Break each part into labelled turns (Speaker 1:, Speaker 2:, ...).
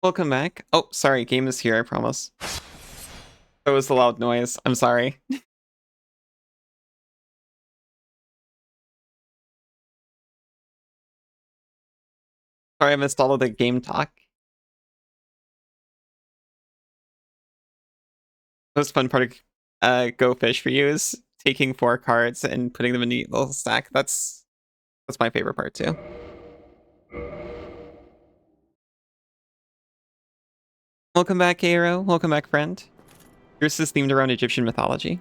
Speaker 1: Welcome back. Oh, sorry, game is here, I promise. That was the loud noise. I'm sorry. Sorry, I missed all of the game talk. Most fun part of Go Fish for you is taking 4 cards and putting them in a neat little stack. That's my favorite part too. Welcome back, Aero. Welcome back, friend. Yours is themed around Egyptian mythology.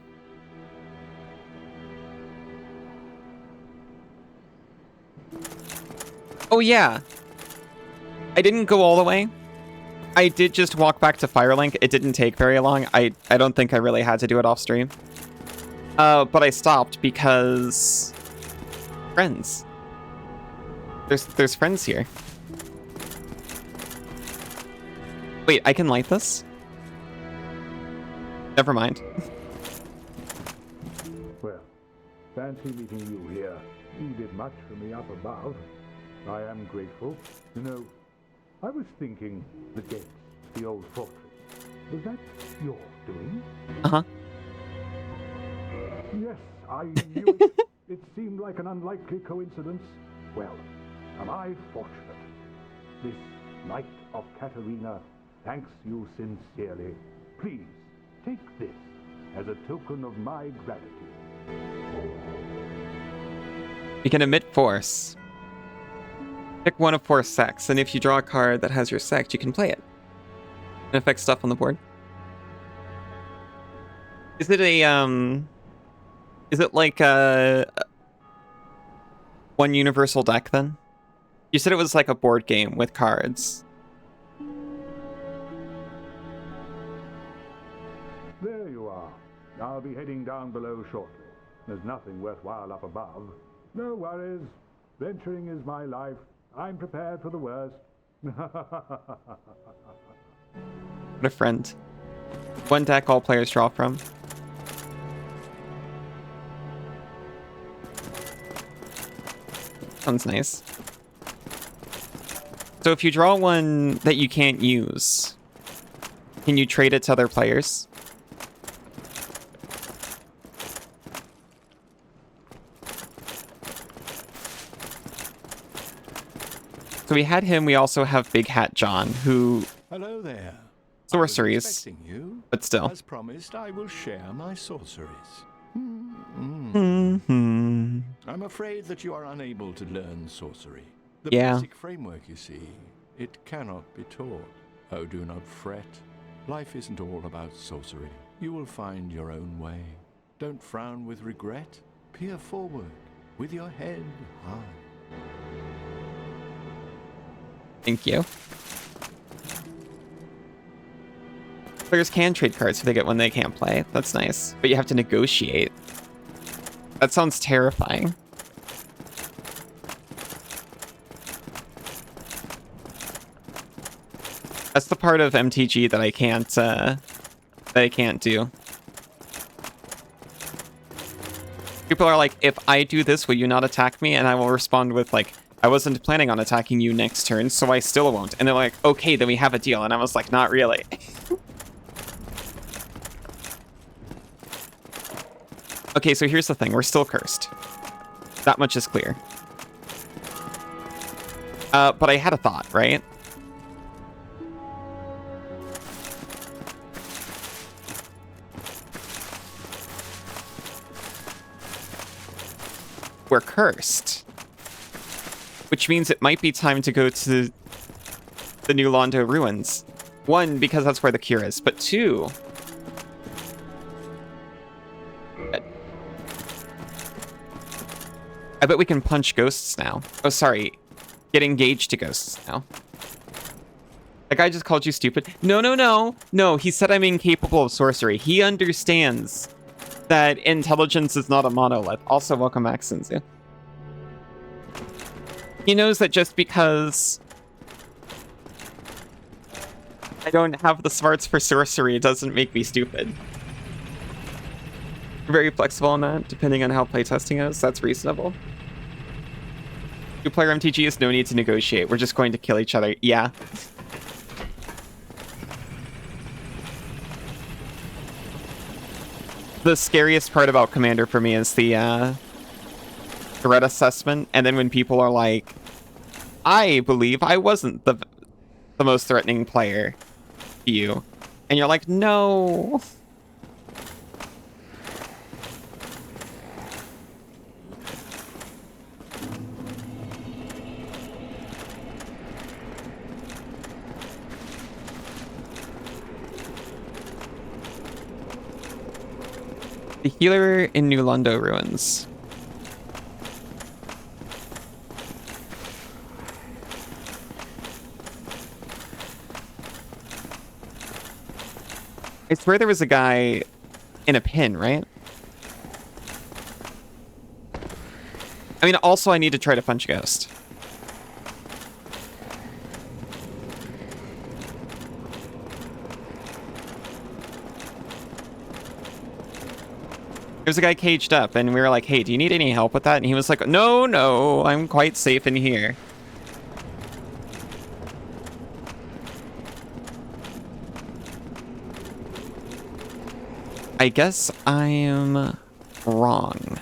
Speaker 1: Oh yeah. I didn't go all the way. I did just walk back to Firelink. It didn't take very long. I don't think I really had to do it off stream. But I stopped because friends. There's friends here. Wait, I can light this? Never mind.
Speaker 2: Well, fancy meeting you here. You did much for me up above. I am grateful. You know, I was thinking the gates, the old fortress. Was that your doing?
Speaker 1: Uh-huh.
Speaker 2: Yes, I knew it. It seemed like an unlikely coincidence. Well, am I fortunate? This Knight of Katarina thanks you sincerely. Please, take this as a token of my gratitude.
Speaker 1: You can emit force. Pick one of 4 sects, and if you draw a card that has your sect, you can play it. It affects stuff on the board. Is it a, is it like a one universal deck then? You said it was like a board game with cards.
Speaker 2: There you are. I'll be heading down below shortly. There's nothing worthwhile up above. No worries. Venturing is my life. I'm prepared for the worst.
Speaker 1: What a friend. One deck all players draw from. Sounds nice. So if you draw one that you can't use, can you trade it to other players? So we had him, we also have Big Hat John, who...
Speaker 3: Hello there.
Speaker 1: Sorceries,
Speaker 3: You.
Speaker 1: but still.
Speaker 3: As promised, I will share my sorceries.
Speaker 1: Mm-hmm.
Speaker 3: I'm afraid that you are unable to learn sorcery. The
Speaker 1: Yeah.
Speaker 3: basic framework, you see, it cannot be taught. Oh, do not fret. Life isn't all about sorcery. You will find your own way. Don't frown with regret. Peer forward with your head high.
Speaker 1: Thank you. Players can trade cards if they get one they can't play. That's nice. But you have to negotiate. That sounds terrifying. That's the part of MTG that I can't do. People are like, if I do this, will you not attack me? And I will respond with like, I wasn't planning on attacking you next turn, so I still won't. And they're like, okay, then we have a deal. And I was like, not really. Okay, so here's the thing. We're still cursed. That much is clear. But I had a thought, right? We're cursed. Which means it might be time to go to the New Londo ruins. 1, because that's where the cure is, but 2... I bet we can punch ghosts now. Oh, sorry. Get engaged to ghosts now. That guy just called you stupid. No, no, no. No, he said I'm incapable of sorcery. He understands that intelligence is not a monolith. Also, welcome back, Sinzu. He knows that just because I don't have the smarts for sorcery doesn't make me stupid. Very flexible on that, depending on how playtesting is. That's reasonable. 2-player MTG is no need to negotiate. We're just going to kill each other. Yeah. The scariest part about Commander for me is the threat assessment, and then when people are like, I believe I wasn't the most threatening player to you, and you're like, no. The healer in New Londo ruins. I swear there was a guy in a pin, right? I mean, also I need to try to punch Ghost. There's a guy caged up, and we were like, hey, do you need any help with that? And he was like, no, no, I'm quite safe in here. I guess I am wrong.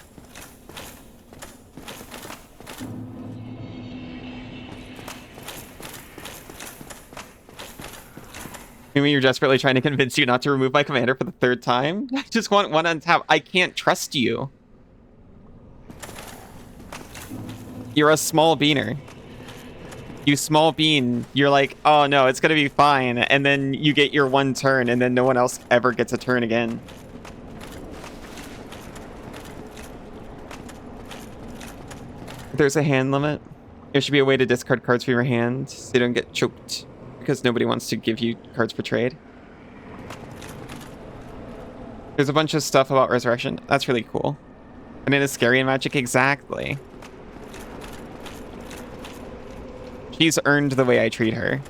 Speaker 1: You mean you're desperately trying to convince you not to remove my commander for the 3rd time? I just want one on tap. I can't trust you. You're a small beaner. You small bean. You're like, oh no, it's gonna be fine. And then you get your 1 turn, and then no one else ever gets a turn again. There's a hand limit. There should be a way to discard cards from your hand so you don't get choked. Because nobody wants to give you cards for trade. There's a bunch of stuff about Resurrection. That's really cool. And it is scary in Magic, exactly. She's earned the way I treat her.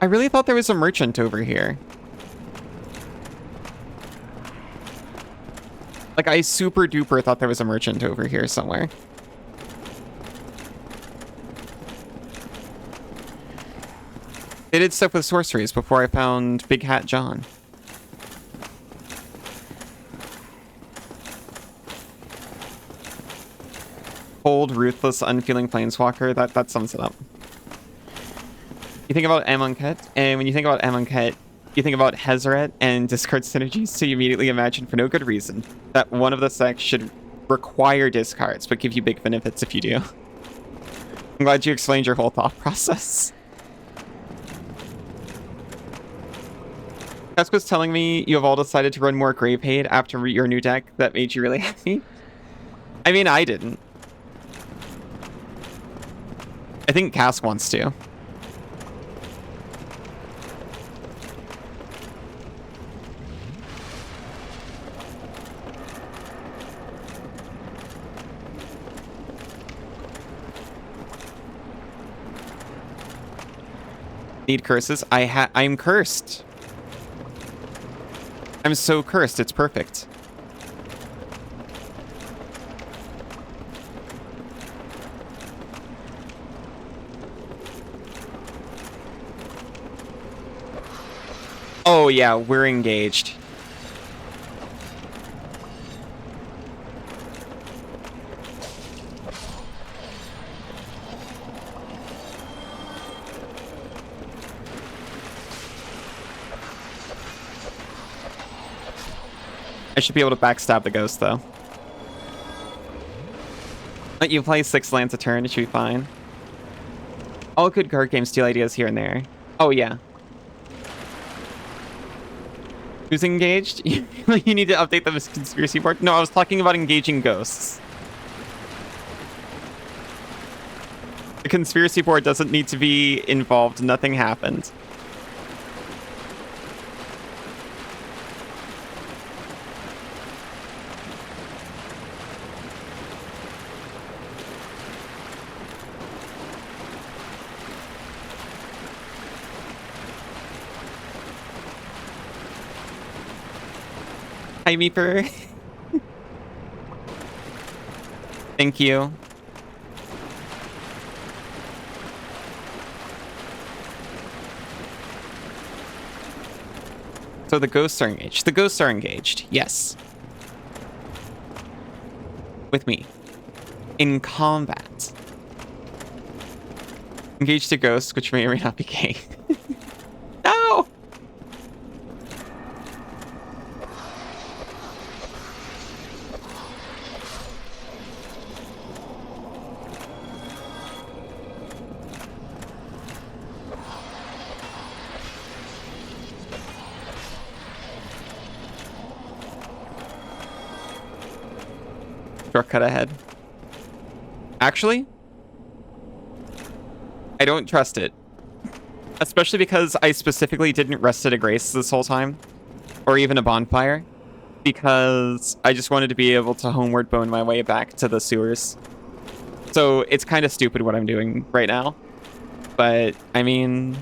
Speaker 1: I really thought there was a merchant over here. Like, I super duper thought there was a merchant over here somewhere. They did stuff with sorceries before I found Big Hat John. Cold, ruthless, unfeeling planeswalker. That sums it up. You think about Amonkhet, and when you think about Amonkhet, you think about Hezret and discard synergies, so you immediately imagine, for no good reason, that one of the decks should require discards, but give you big benefits if you do. I'm glad you explained your whole thought process. Tusk was telling me you have all decided to run more Gravehaid after your new deck that made you really happy. I mean, I didn't. I think Cass wants to. Need curses? I'm cursed. I'm so cursed, it's perfect. Oh yeah, we're engaged. I should be able to backstab the ghost, though. Let you play 6 lands a turn, it should be fine. All good card games steal ideas here and there. Oh, yeah. Who's engaged? You need to update the conspiracy board? No, I was talking about engaging ghosts. The conspiracy board doesn't need to be involved. Nothing happened. Hi, Meeper. Thank you. So the ghosts are engaged. The ghosts are engaged. Yes. With me. In combat. Engaged to ghosts, which may or may not be gay. No! Shortcut ahead. Actually, I don't trust it. Especially because I specifically didn't rest at a grace this whole time. Or even a bonfire. Because I just wanted to be able to homeward bone my way back to the sewers. So it's kind of stupid what I'm doing right now. But, I mean...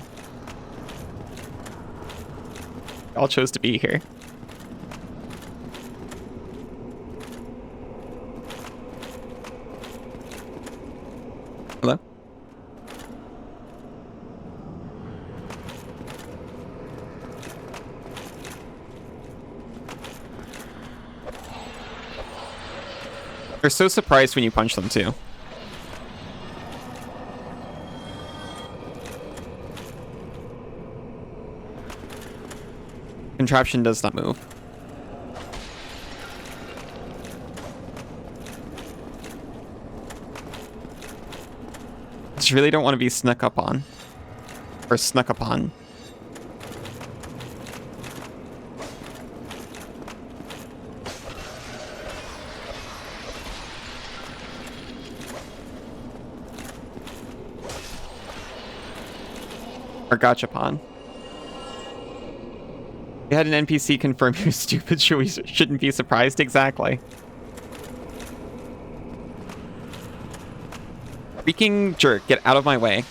Speaker 1: y'all chose to be here. Hello? They're so surprised when you punch them, too. Contraption does not move. Just really don't want to be snuck up on. Or snuck upon. Or gachapon. We had an NPC confirm you're stupid, so we shouldn't be surprised. Exactly. Freaking jerk, get out of my way.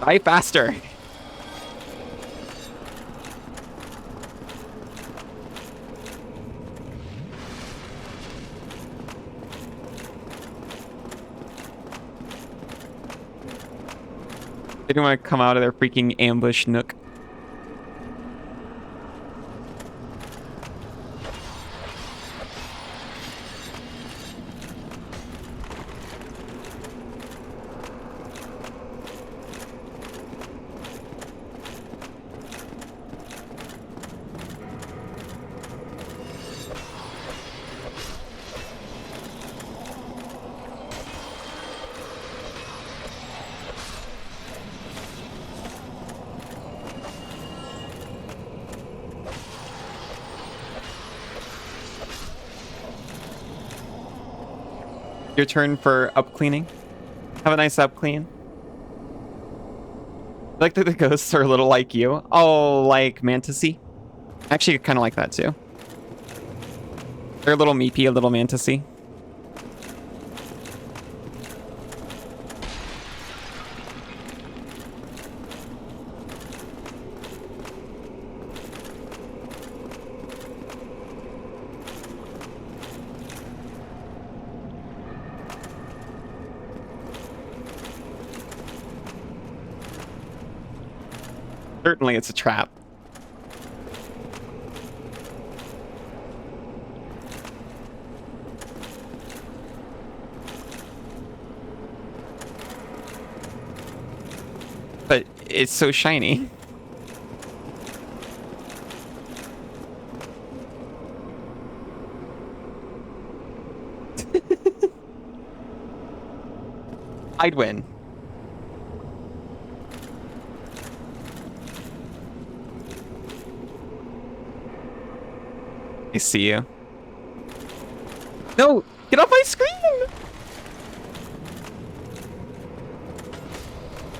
Speaker 1: Die faster. They didn't want to come out of their freaking ambush nook. Your turn for up cleaning. Have a nice up clean. I like that the ghosts are a little like you. Oh, like Mantisy. Actually, kind of like that too. They're a little meepy, a little Mantisy. Certainly it's a trap. But it's so shiny. I'd win. I see you. No! Get off my screen!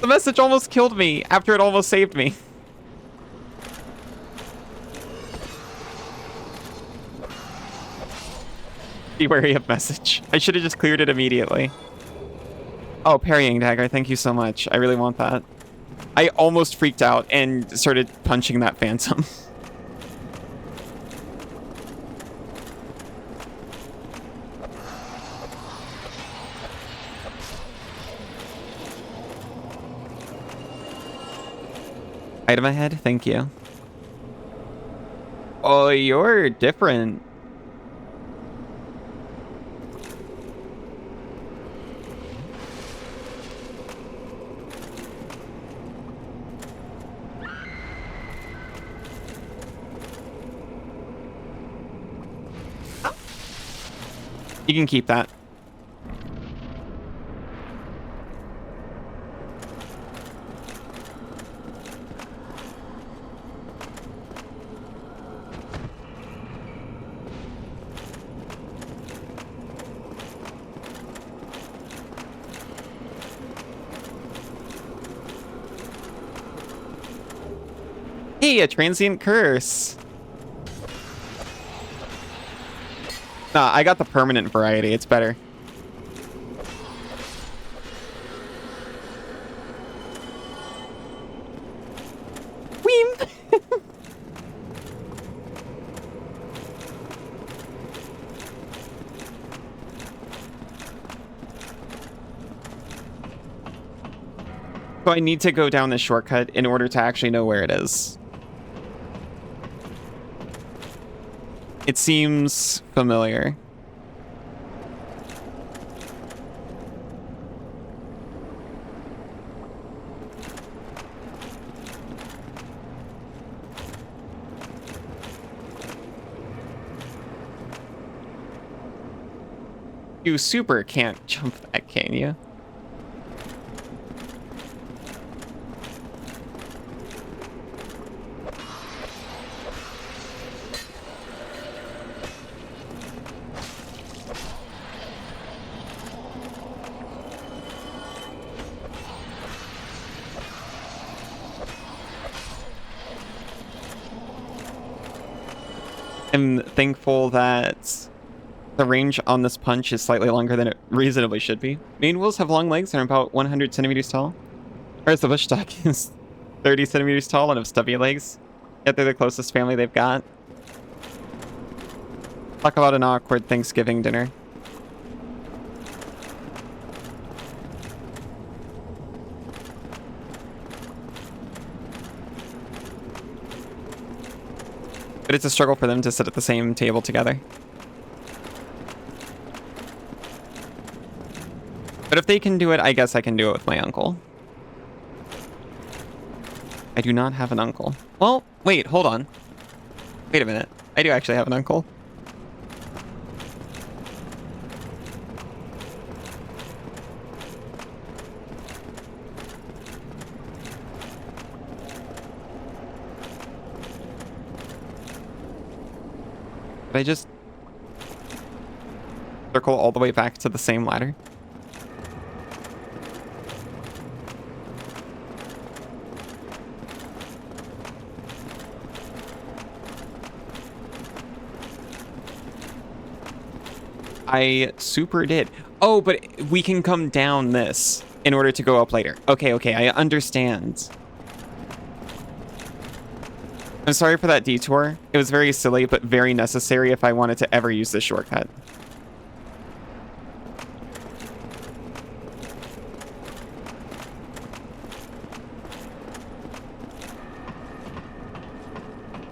Speaker 1: The message almost killed me after it almost saved me. Be wary of message. I should have just cleared it immediately. Oh, parrying dagger. Thank you so much. I really want that. I almost freaked out and started punching that phantom. Item ahead, thank you. Oh, you're different. You can keep that. Hey, a transient curse. Nah, I got the permanent variety. It's better. Weem. So I need to go down this shortcut in order to actually know where it is. It seems familiar. You super can't jump that, can you? I'm thankful that the range on this punch is slightly longer than it reasonably should be. Main wolves have long legs and are about 100 centimeters tall. Whereas the bush duck is 30 centimeters tall and have stubby legs. Yet they're the closest family they've got. Talk about an awkward Thanksgiving dinner. But it's a struggle for them to sit at the same table together. But if they can do it, I guess I can do it with my uncle. I do not have an uncle. Well, wait, hold on. Wait a minute. I do actually have an uncle. Did I just circle all the way back to the same ladder? I super did. Oh, but we can come down this in order to go up later. Okay, I understand. I'm sorry for that detour. It was very silly, but very necessary if I wanted to ever use this shortcut.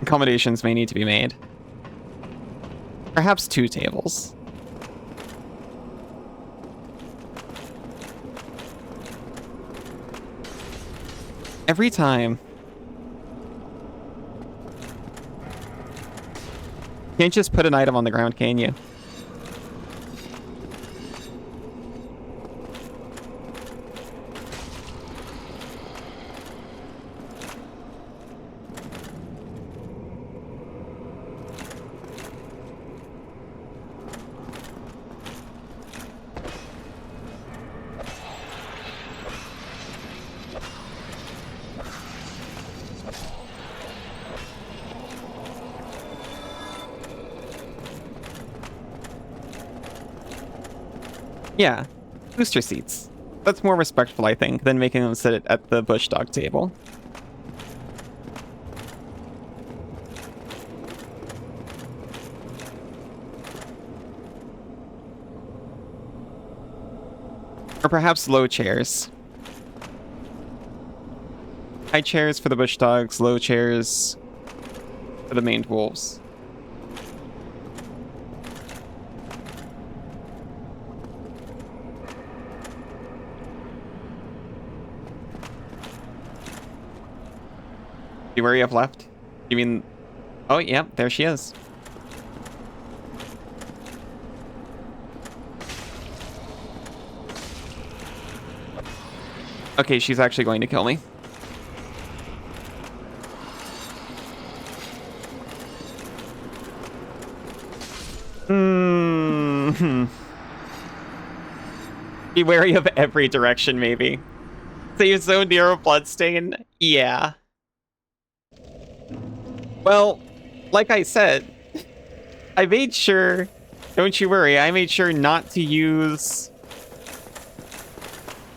Speaker 1: Accommodations may need to be made. Perhaps 2 tables. Every time. Can't just put an item on the ground, can you? Yeah, booster seats. That's more respectful, I think, than making them sit at the bush dog table. Or perhaps low chairs. High chairs for the bush dogs, low chairs for the maned wolves. You where you have left? You mean... Oh, yeah, there she is. Okay, she's actually going to kill me. Be wary of every direction, maybe. So you're so near a bloodstain? Yeah. Well, like I said, I made sure, don't you worry, I made sure not to use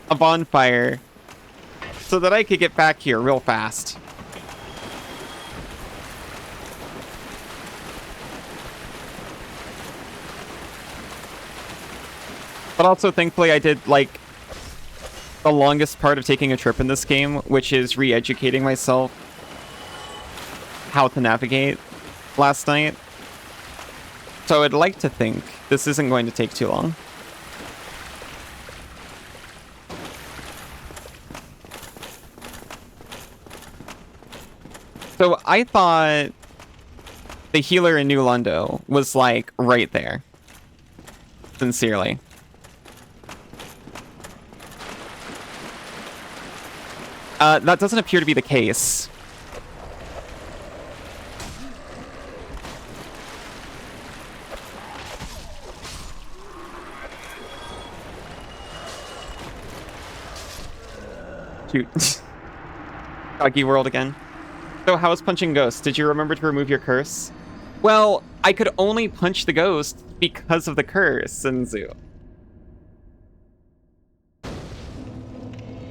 Speaker 1: a bonfire so that I could get back here real fast. But also, thankfully, I did, like, the longest part of taking a trip in this game, which is re-educating myself how to navigate last night. So I'd like to think this isn't going to take too long. So I thought the healer in New Lundo was, like, right there. Sincerely. That doesn't appear to be the case. Shoot. Doggy world again. So how is punching ghosts? Did you remember to remove your curse? Well, I could only punch the ghost because of the curse, Sinzu.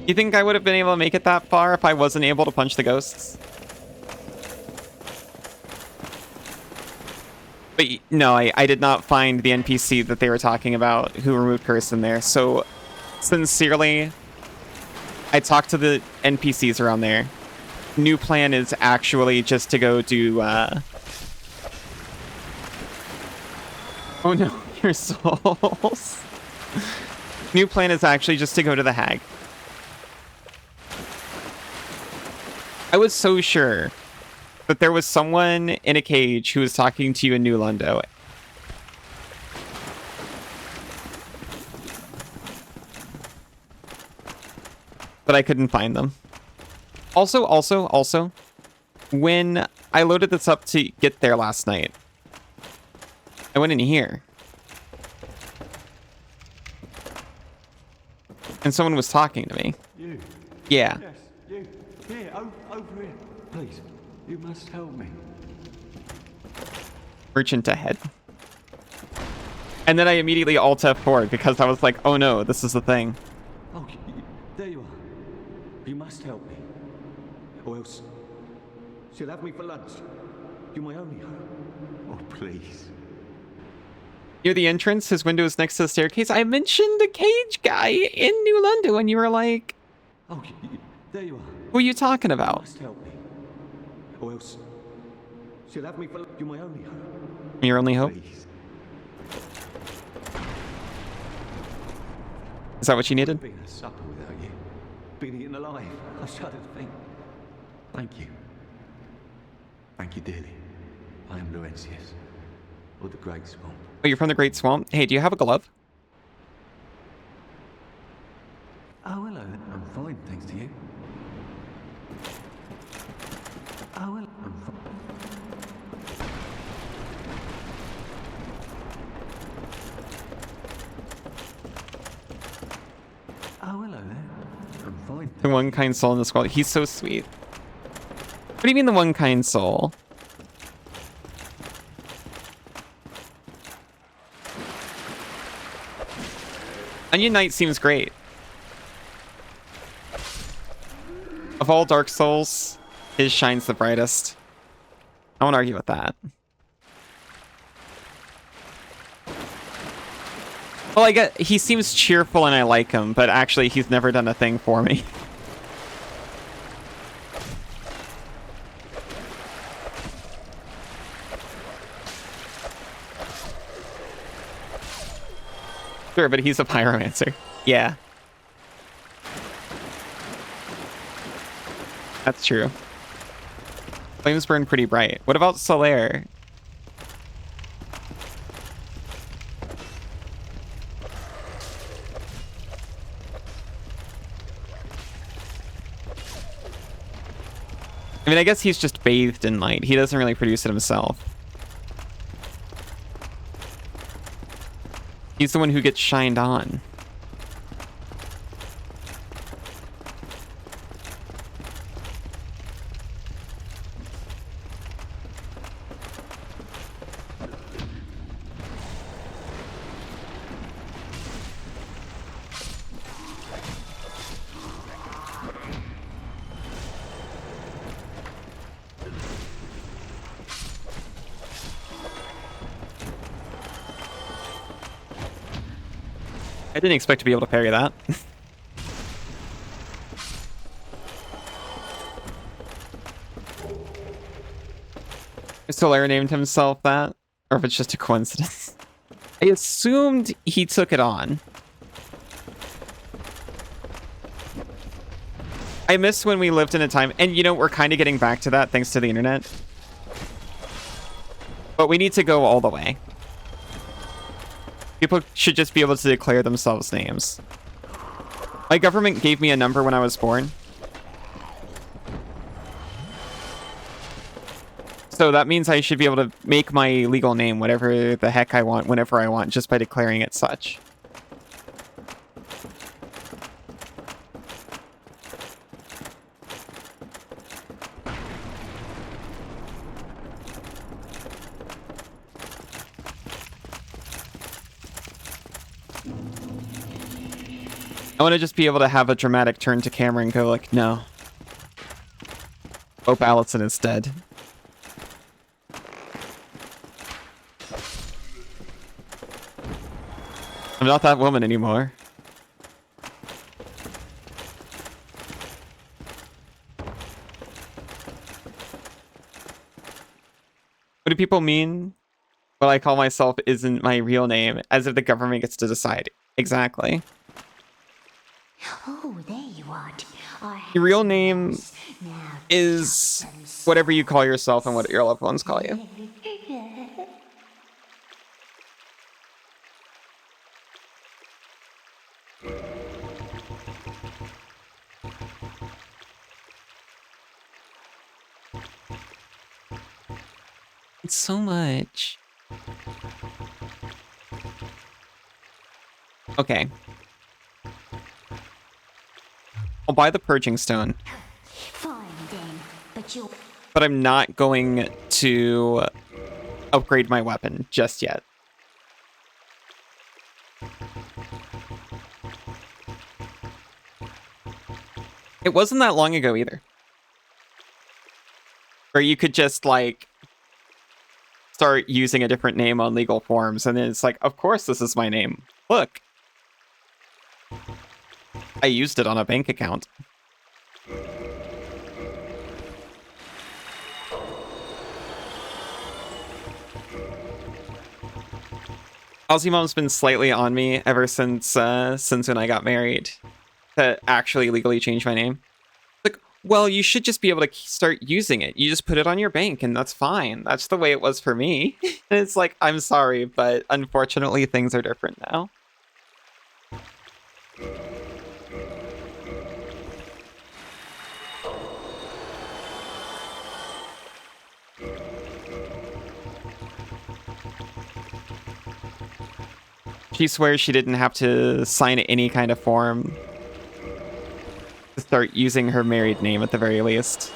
Speaker 1: You think I would have been able to make it that far if I wasn't able to punch the ghosts? But no, I did not find the NPC that they were talking about who removed curse in there. So, sincerely, I talked to the NPCs around there. New plan is actually just to go do, Oh no, your souls. New plan is actually just to go to the hag. I was so sure that there was someone in a cage who was talking to you in New Lundo. But I couldn't find them. Also, when I loaded this up to get there last night, I went in here. And someone was talking to me.
Speaker 3: You?
Speaker 1: Yeah.
Speaker 3: Yes, you. Here, over here. Please, you must help me.
Speaker 1: Merchant ahead. And then I immediately alt F4 because I was like, oh no, this is the thing.
Speaker 3: Oh, there you are. You must help me. Or else she'll have me for lunch. You're my only hope. Oh, please.
Speaker 1: Near the entrance, his window is next to the staircase. I mentioned the cage guy in New Lundo, and you were like,
Speaker 3: oh, there you are.
Speaker 1: Who are you talking
Speaker 3: You
Speaker 1: about?
Speaker 3: must help me. Or else she'll have me for lunch. You're my only hope.
Speaker 1: Your only hope?
Speaker 3: Please.
Speaker 1: Is that what you needed?
Speaker 3: Being a supper without you. Being eaten alive. I shudder to think. Thank you. Thank you dearly. I am Laurentius, or the Great Swamp.
Speaker 1: Oh, you're from the Great Swamp? Hey, do you have a glove?
Speaker 3: Oh, hello. I'm fine, thanks to you. Oh, well, I'm fine. Oh, hello there. I'm fine.
Speaker 1: The one kind soul in the squad. He's so sweet. What do you mean the one kind soul? Onion Knight seems great. Of all Dark Souls, his shines the brightest. I won't argue with that. Well, I get he seems cheerful and I like him, but actually he's never done a thing for me. Sure, but he's a pyromancer. Yeah. That's true. Flames burn pretty bright. What about Solaire? I mean, I guess he's just bathed in light. He doesn't really produce it himself. He's the one who gets shined on. I didn't expect to be able to parry that. Solaire named himself that, or if it's just a coincidence. I assumed he took it on. I miss when we lived in a time, and you know, we're kind of getting back to that thanks to the internet. But we need to go all the way. People should just be able to declare themselves names. My government gave me a number when I was born. So that means I should be able to make my legal name whatever the heck I want, whenever I want, just by declaring it such. I want to just be able to have a dramatic turn to camera and go like, no. Hope Allison is dead. I'm not that woman anymore. What do people mean? What I call myself isn't my real name, as if the government gets to decide. Exactly.
Speaker 4: Oh, there you are.
Speaker 1: Your real name is whatever you call yourself and what your loved ones call you. It's so much. Okay. I'll buy the purging stone.
Speaker 4: Fine then, but you.
Speaker 1: But I'm not going to upgrade my weapon just yet. It wasn't that long ago either. Where you could just, like, start using a different name on legal forms, and then it's like, of course this is my name. Look. I used it on a bank account. Aussie Mom's been slightly on me ever since when I got married to actually legally change my name. Like, well, you should just be able to start using it. You just put it on your bank and that's fine. That's the way it was for me. And it's like, I'm sorry, but unfortunately things are different now. She swears she didn't have to sign any kind of form to start using her married name at the very least.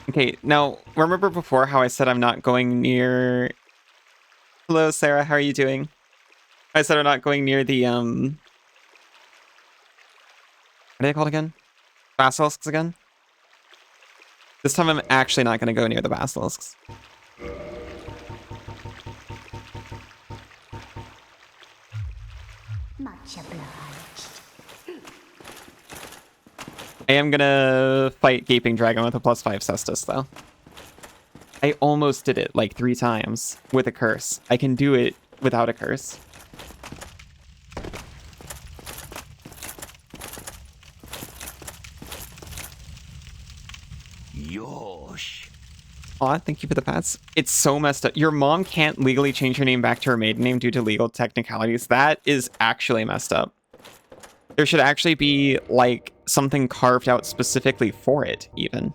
Speaker 1: Okay, now, remember before how I said I'm not going near... Hello, Sarah, how are you doing? I said I'm not going near the, what are they called again? Basilisks again? This time I'm actually not going to go near the basilisks.
Speaker 4: Much obliged.
Speaker 1: I am gonna fight Gaping Dragon with a +5 Cestus, though. I almost did it like 3 times with a curse. I can do it without a curse.
Speaker 5: Yosh.
Speaker 1: Aw, thank you for the pats. It's so messed up. Your mom can't legally change her name back to her maiden name due to legal technicalities. That is actually messed up. There should actually be, like, something carved out specifically for it, even.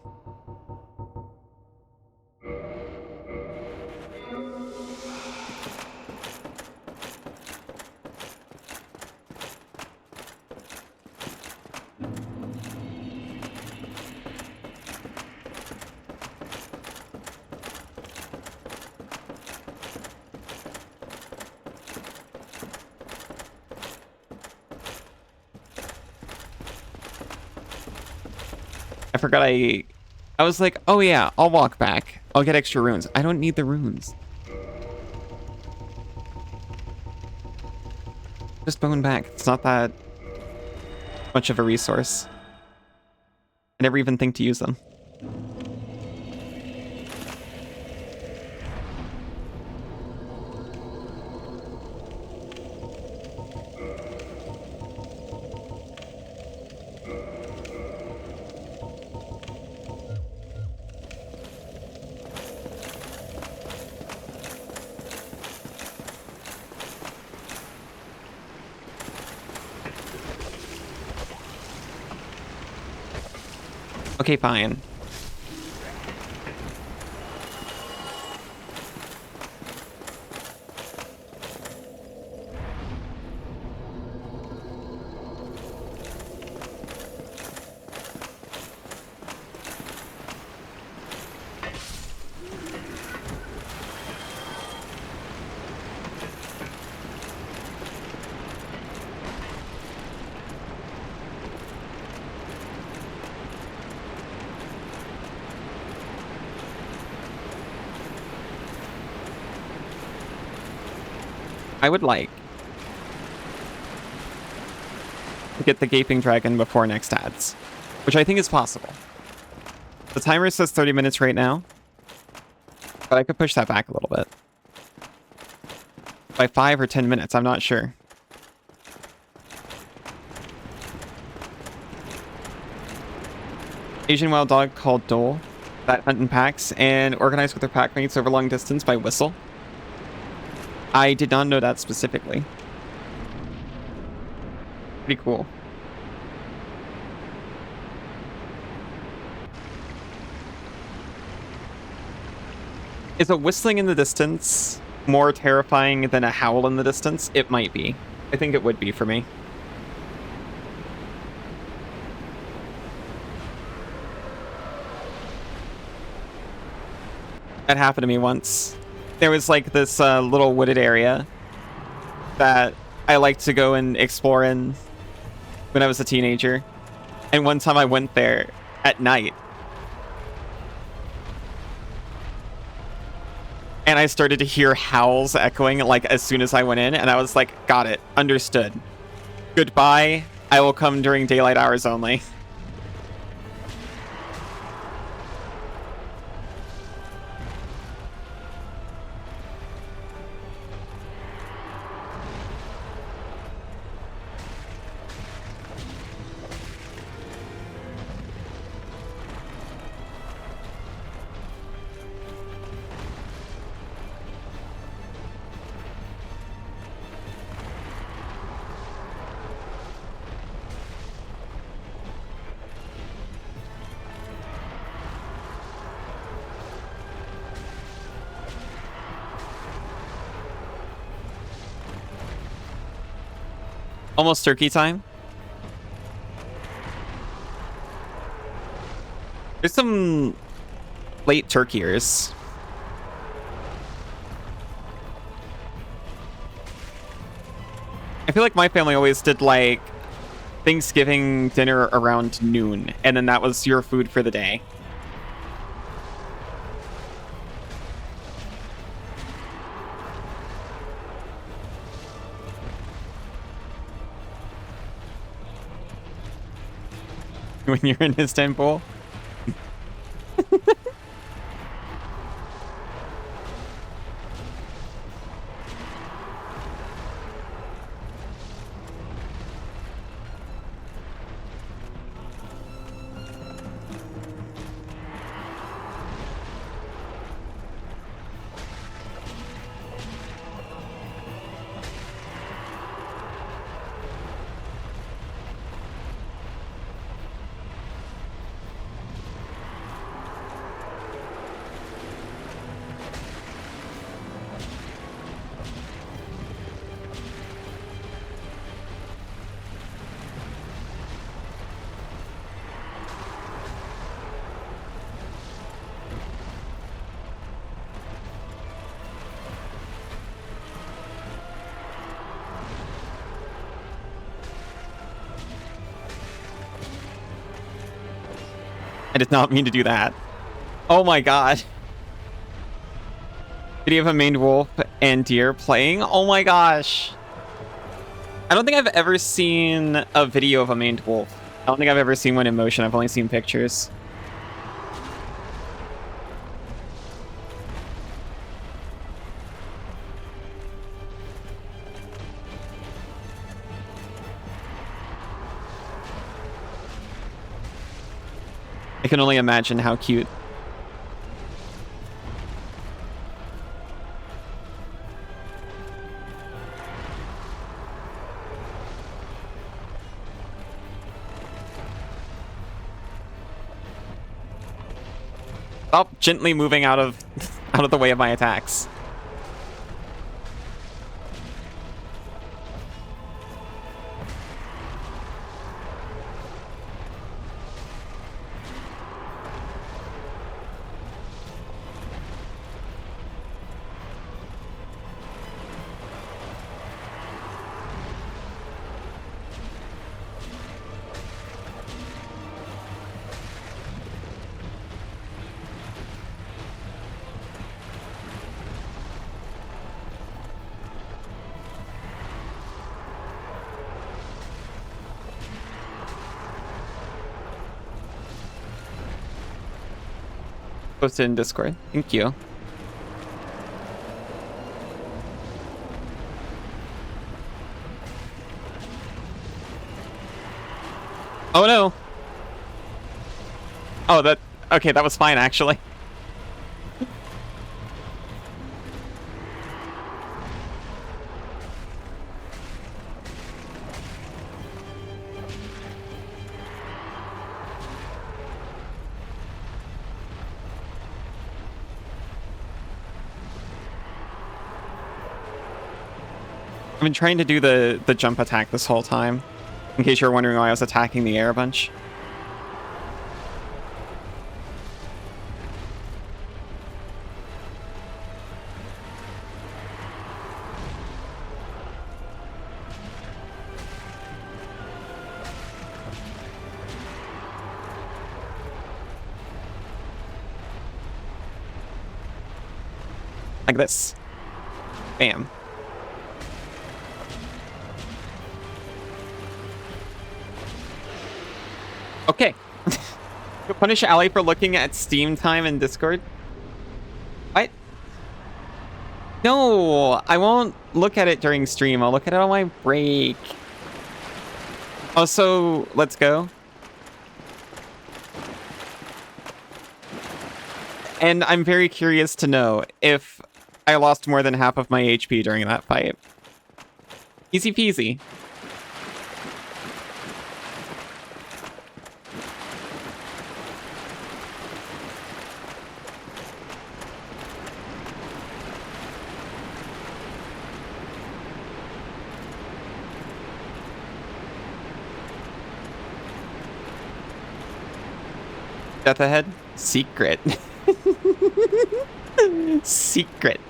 Speaker 1: I forgot I was like, oh yeah, I'll walk back. I'll get extra runes. I don't need the runes. Just bone back. It's not that much of a resource. I never even think to use them. Okay, fine. I would like to get the Gaping Dragon before next ads, which I think is possible. The timer says 30 minutes right now, but I could push that back a little bit. By 5 or 10 minutes, I'm not sure. Asian wild dog called Dole that hunt in packs and organized with their pack mates over long distance by whistle. I did not know that specifically. Pretty cool. Is a whistling in the distance more terrifying than a howl in the distance? It might be. I think it would be for me. That happened to me once. There was like this little wooded area that I liked to go and explore in when I was a teenager. And one time I went there at night. And I started to hear howls echoing like as soon as I went in. And I was like, got it. Understood. Goodbye. I will come during daylight hours only. Almost turkey time. There's some late turkeyers. I feel like my family always did like Thanksgiving dinner around noon, and then that was your food for the day. when you're in Istanbul. I did not mean to do that. Oh my god. Did he have a maned wolf and deer playing? Oh my gosh. I don't think I've ever seen a video of a maned wolf. I don't think I've ever seen one in motion. I've only seen pictures. I can only imagine how cute. Stop gently moving out of the way of my attacks. Posted in Discord. Thank you. Oh no. Oh, okay, that was fine actually. I've been trying to do the jump attack this whole time, in case you're wondering why I was attacking the air a bunch. Like this. Bam. Okay. Punish Ally for looking at Steam time in Discord? What? No, I won't look at it during stream. I'll look at it on my break. Also, let's go. And I'm very curious to know if I lost more than half of my HP during that fight. Easy peasy. Death ahead? Secret. Secret.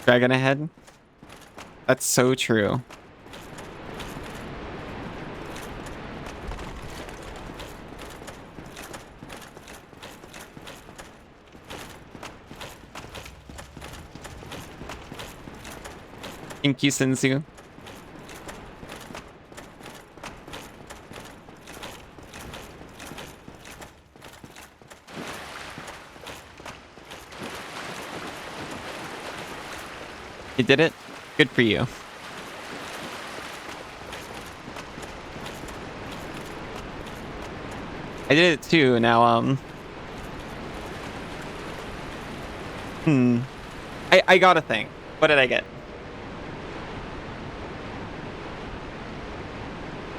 Speaker 1: Dragon ahead. That's so true. Thank you, Sinzu. You did it? Good for you. I did it too. Now, I got a thing. What did I get?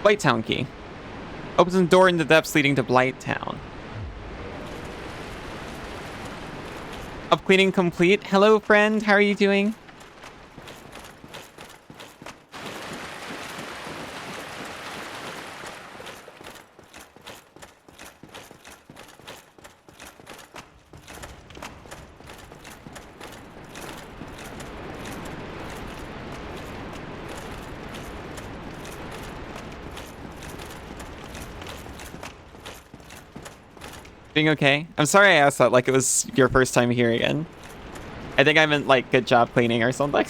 Speaker 1: Blighttown key. Opens a door in the depths leading to Blighttown. Up cleaning complete. Hello, friend. How are you doing? Doing okay? I'm sorry I asked that like it was your first time here again. I think I meant like good job cleaning or something.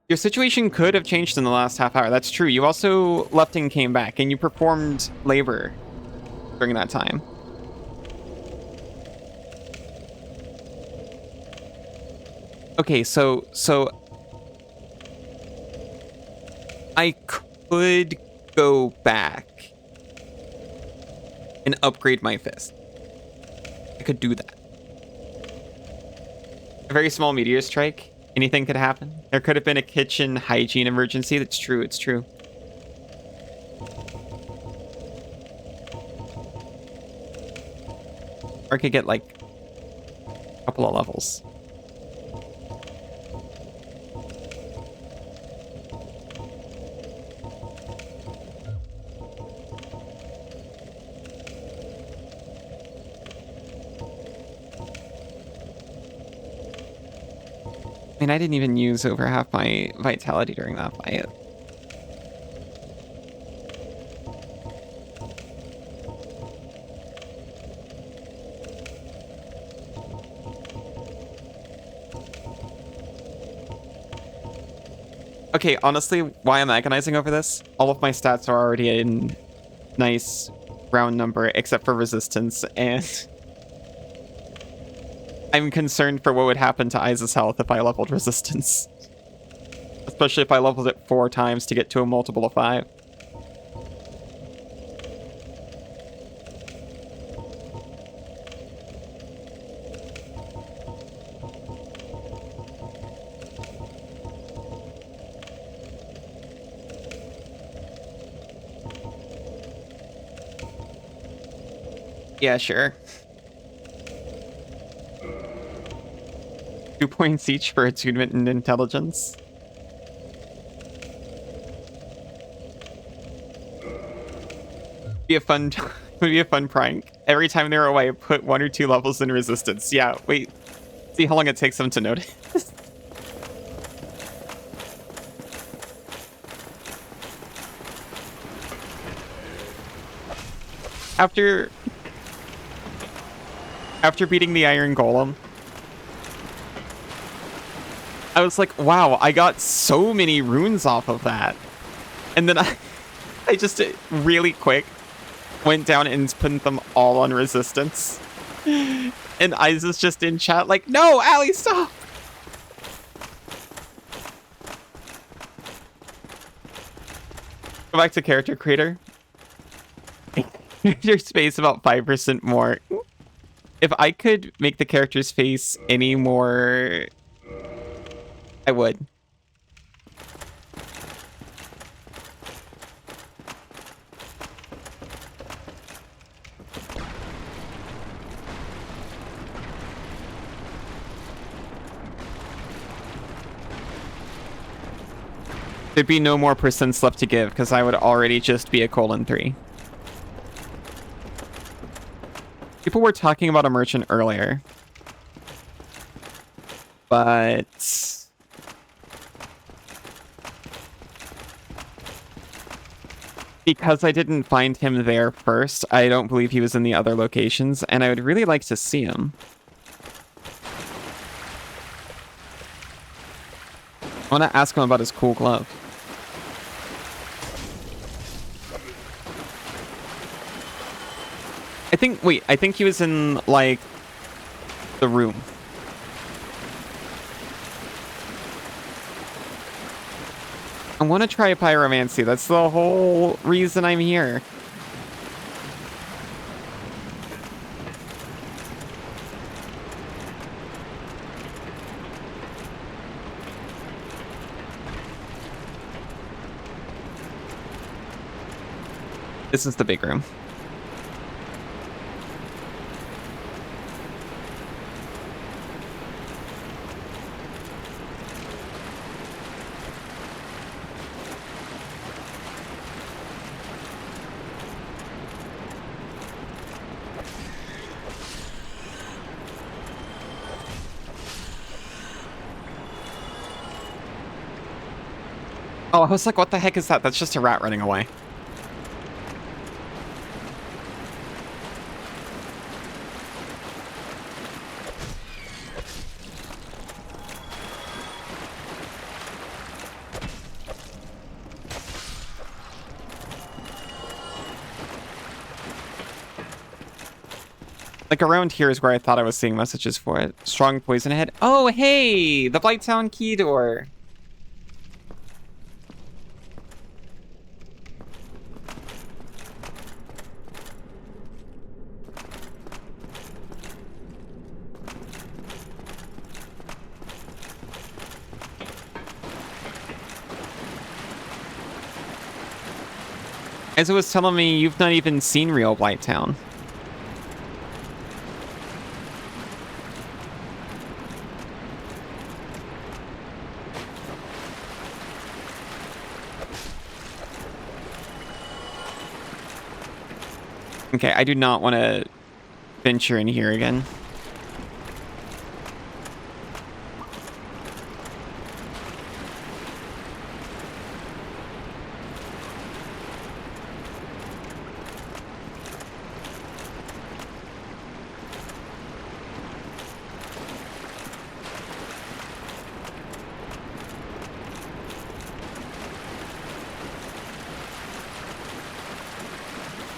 Speaker 1: Your situation could have changed in the last half hour. That's true. You also left and came back, and you performed labor during that time. Okay, so I could go back and upgrade my fist. I could do that. A very small meteor strike. Anything could happen. There could have been a kitchen hygiene emergency. That's true. It's true. Or I could get like a couple of levels. I mean, I didn't even use over half my vitality during that fight. Okay, honestly, why I'm agonizing over this? All of my stats are already in nice round number, except for resistance, and I'm concerned for what would happen to Aiza's health if I leveled resistance. Especially if I leveled it 4 times to get to a multiple of 5. Yeah, sure. 2 points each for attunement and intelligence. Be a fun would be a fun prank. Every time they're away, put 1 or 2 levels in resistance. Yeah, wait. See how long it takes them to notice. After beating the Iron Golem, I was like, wow, I got so many runes off of that. And then I just really quick went down and put them all on resistance. And Aiza's just in chat like, no, Ali, stop! Go back to character creator. Your space about 5% more. If I could make the character's face any more, I would. There'd be no more percents left to give, because I would already just be a :3. People were talking about a merchant earlier. But... because I didn't find him there first, I don't believe he was in the other locations, and I would really like to see him. I want to ask him about his cool glove. I think he was in, like, the room. I want to try pyromancy. That's the whole reason I'm here. This is the big room. Oh, I was like, what the heck is that? That's just a rat running away. Like, around here is where I thought I was seeing messages for it. Strong poison ahead. Oh, hey! The Blighttown key door. As it was telling me, you've not even seen real Blighttown. Okay, I do not want to venture in here again.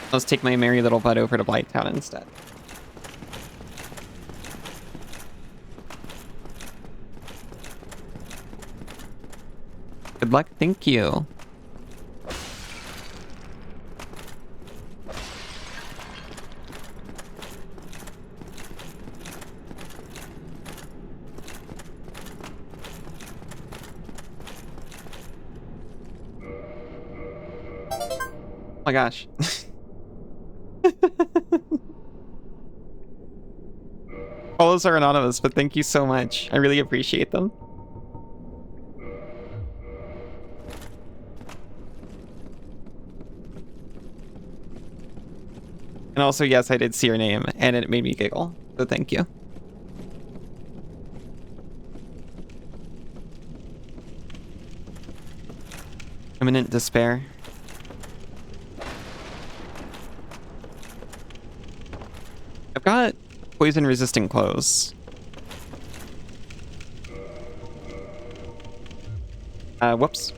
Speaker 1: Let's take my merry little butt over to Blighttown instead. Good luck, thank you. Oh my gosh. Follows are anonymous, but thank you so much. I really appreciate them. And also, yes, I did see your name, and it made me giggle, so thank you. Imminent despair. I've got poison-resistant clothes. Whoops.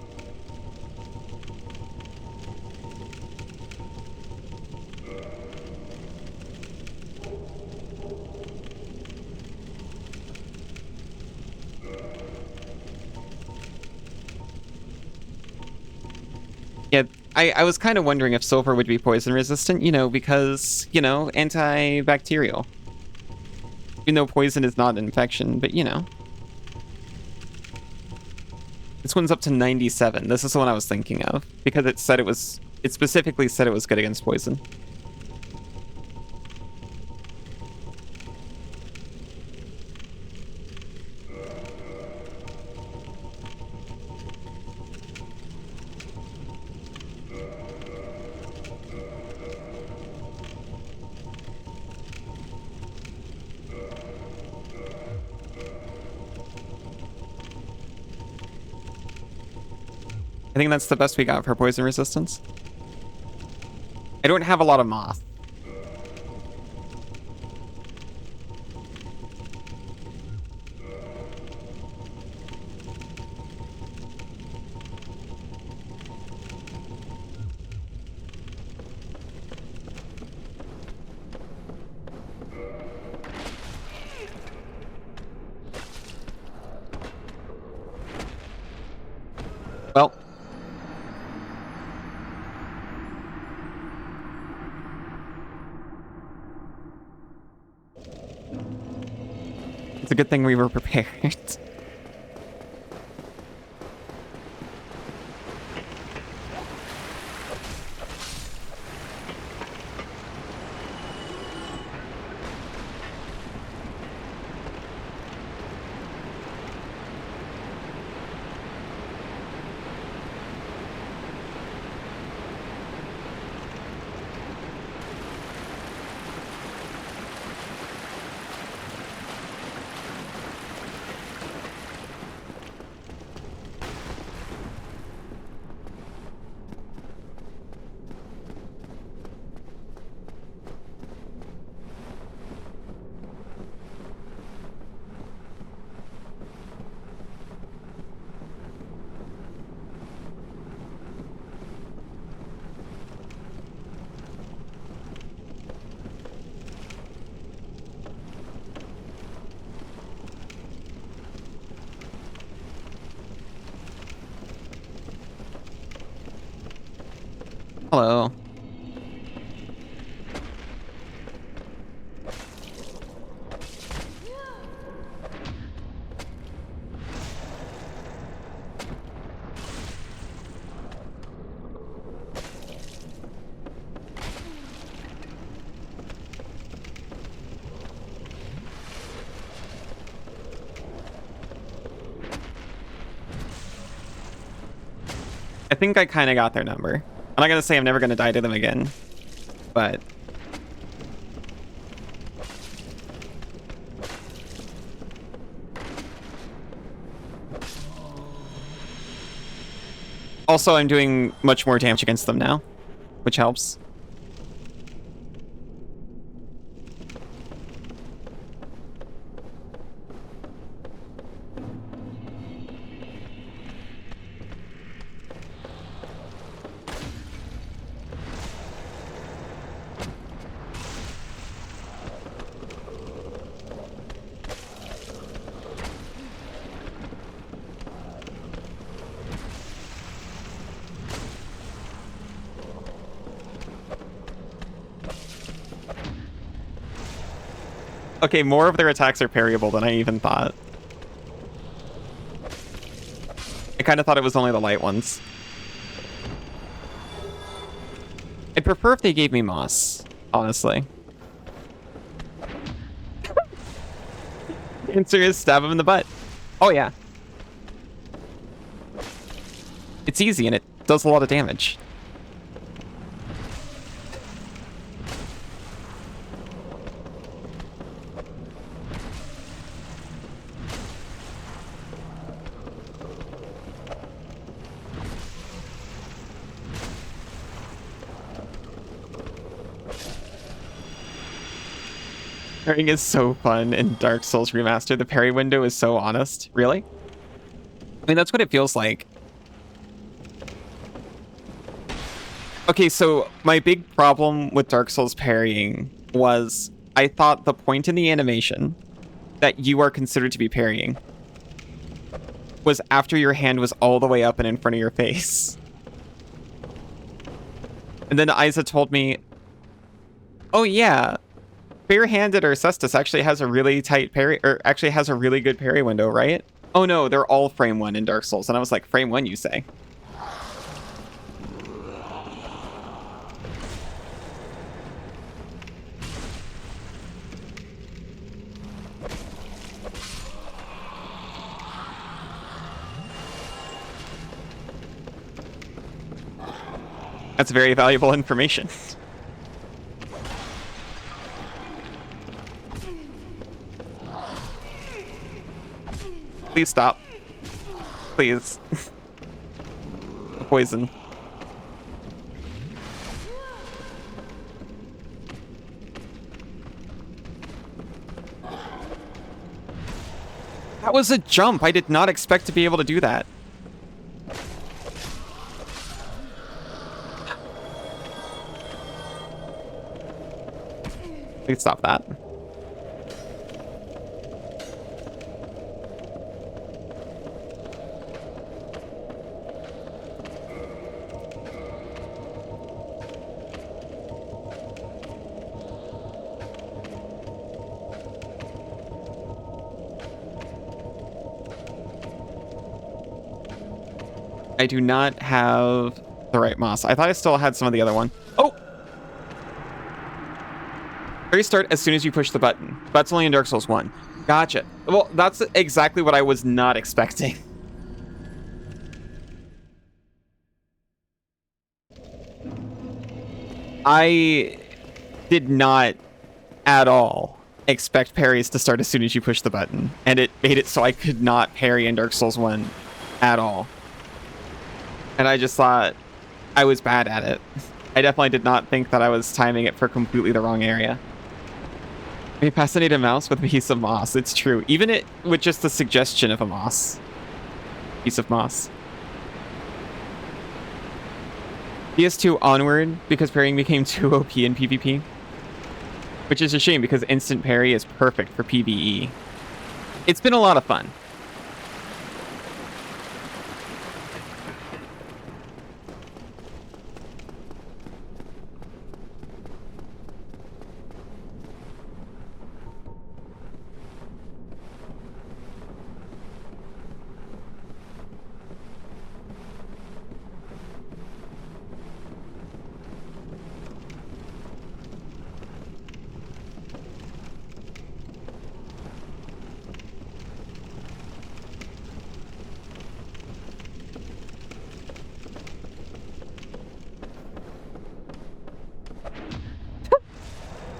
Speaker 1: Yeah, I was kind of wondering if silver would be poison resistant, you know, because, you know, antibacterial. Even though poison is not an infection, but you know. This one's up to 97. This is the one I was thinking of, because it said it specifically said it was good against poison. think that's the best we got for poison resistance. I don't have a lot of moth. Well, it's a good thing we were prepared. Hello. I think I kind of got their number. I'm not gonna say I'm never gonna die to them again, but also I'm doing much more damage against them now, which helps. Okay, more of their attacks are parryable than I even thought. I kind of thought it was only the light ones. I'd prefer if they gave me moss, honestly. Answer is stab him in the butt. Oh yeah. It's easy and it does a lot of damage. Parrying is so fun in Dark Souls Remastered. The parry window is so honest. Really? I mean, that's what it feels like. Okay, so my big problem with Dark Souls parrying was I thought the point in the animation that you are considered to be parrying was after your hand was all the way up and in front of your face. And then Isa told me, oh yeah, barehanded or Cestus actually has a really tight parry, or actually has a really good parry window, right? Oh no, they're all frame 1 in Dark Souls. And I was like, frame 1, you say? That's very valuable information. Please stop. Please. poison. That was a jump. I did not expect to be able to do that. We can stop that. I do not have the right moss. I thought I still had some of the other one. Oh! Restart as soon as you push the button. That's only in Dark Souls 1. Gotcha. Well, that's exactly what I was not expecting. I did not at all expect parries to start as soon as you push the button. And it made it so I could not parry in Dark Souls 1 at all. And I just thought I was bad at it. I definitely did not think that I was timing it for completely the wrong area. We fascinate a mouse with a piece of moss. It's true. Even it with just the suggestion of a moss. Piece of moss. PS2 onward because parrying became too OP in PvP. Which is a shame because instant parry is perfect for PvE. It's been a lot of fun.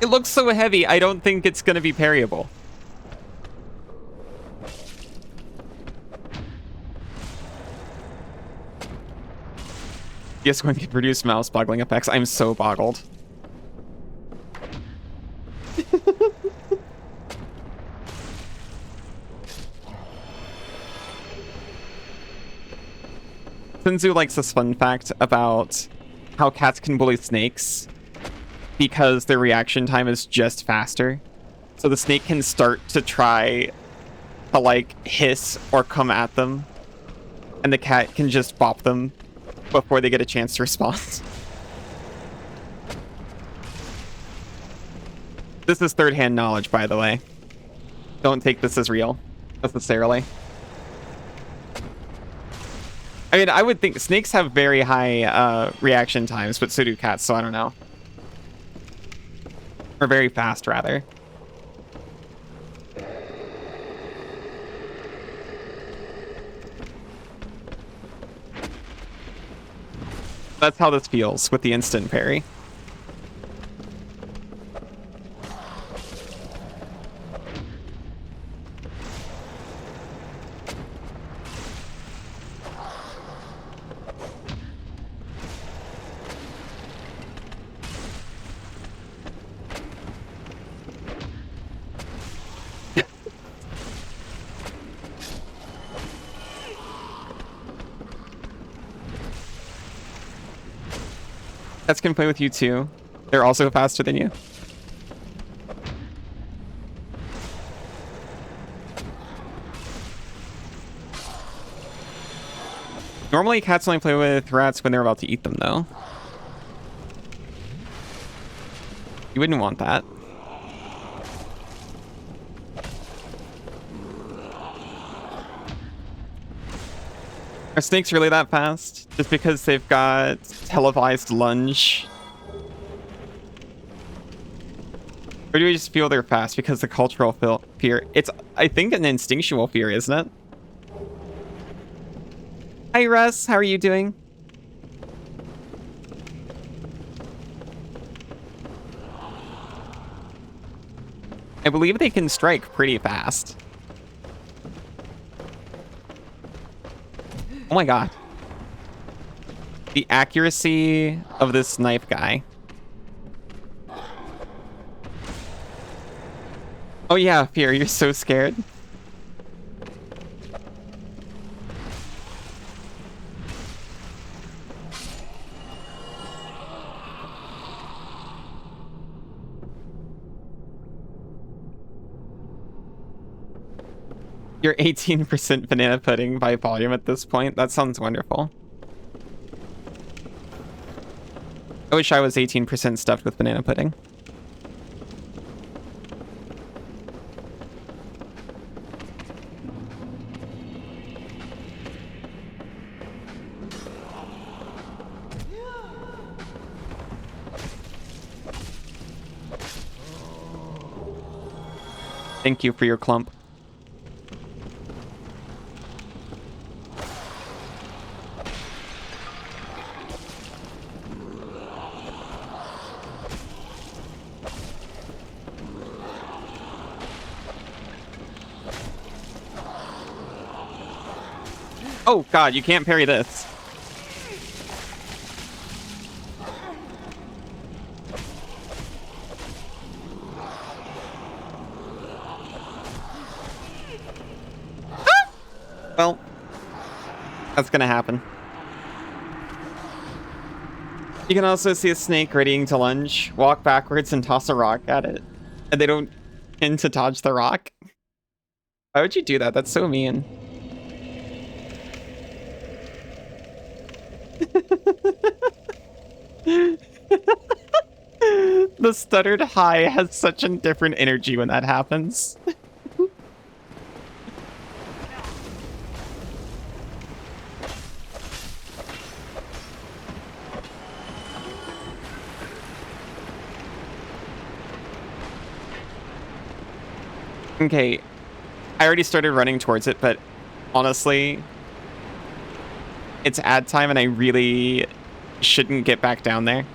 Speaker 1: It looks so heavy, I don't think it's going to be parryable. Yes, going to produce mouse boggling effects. I'm so boggled. Sinzu likes this fun fact about how cats can bully snakes because their reaction time is just faster. So the snake can start to try to like hiss or come at them, and the cat can just bop them before they get a chance to respond. This is third-hand knowledge, by the way. Don't take this as real, necessarily. I mean, I would think snakes have very high reaction times, but so do cats, so I don't know. Or very fast, rather. That's how this feels with the instant parry. Cats can play with you too. They're also faster than you. Normally, cats only play with rats when they're about to eat them, though. You wouldn't want that. Are snakes really that fast? Just because they've got televised lunge? Or do we just feel they're fast because the cultural fear? It's, I think, an instinctual fear, isn't it? Hi, Russ. How are you doing? I believe they can strike pretty fast. Oh my god. The accuracy of this knife guy. Oh yeah, Fear, you're so scared. You're 18% banana pudding by volume at this point. That sounds wonderful. I wish I was 18% stuffed with banana pudding. Thank you for your clump. Oh god, you can't parry this. Well, that's gonna happen. You can also see a snake readying to lunge, walk backwards and toss a rock at it. And they don't tend to dodge the rock. Why would you do that? That's so mean. The stuttered high has such a different energy when that happens. Okay, I already started running towards it, but honestly, it's ad time and I really shouldn't get back down there.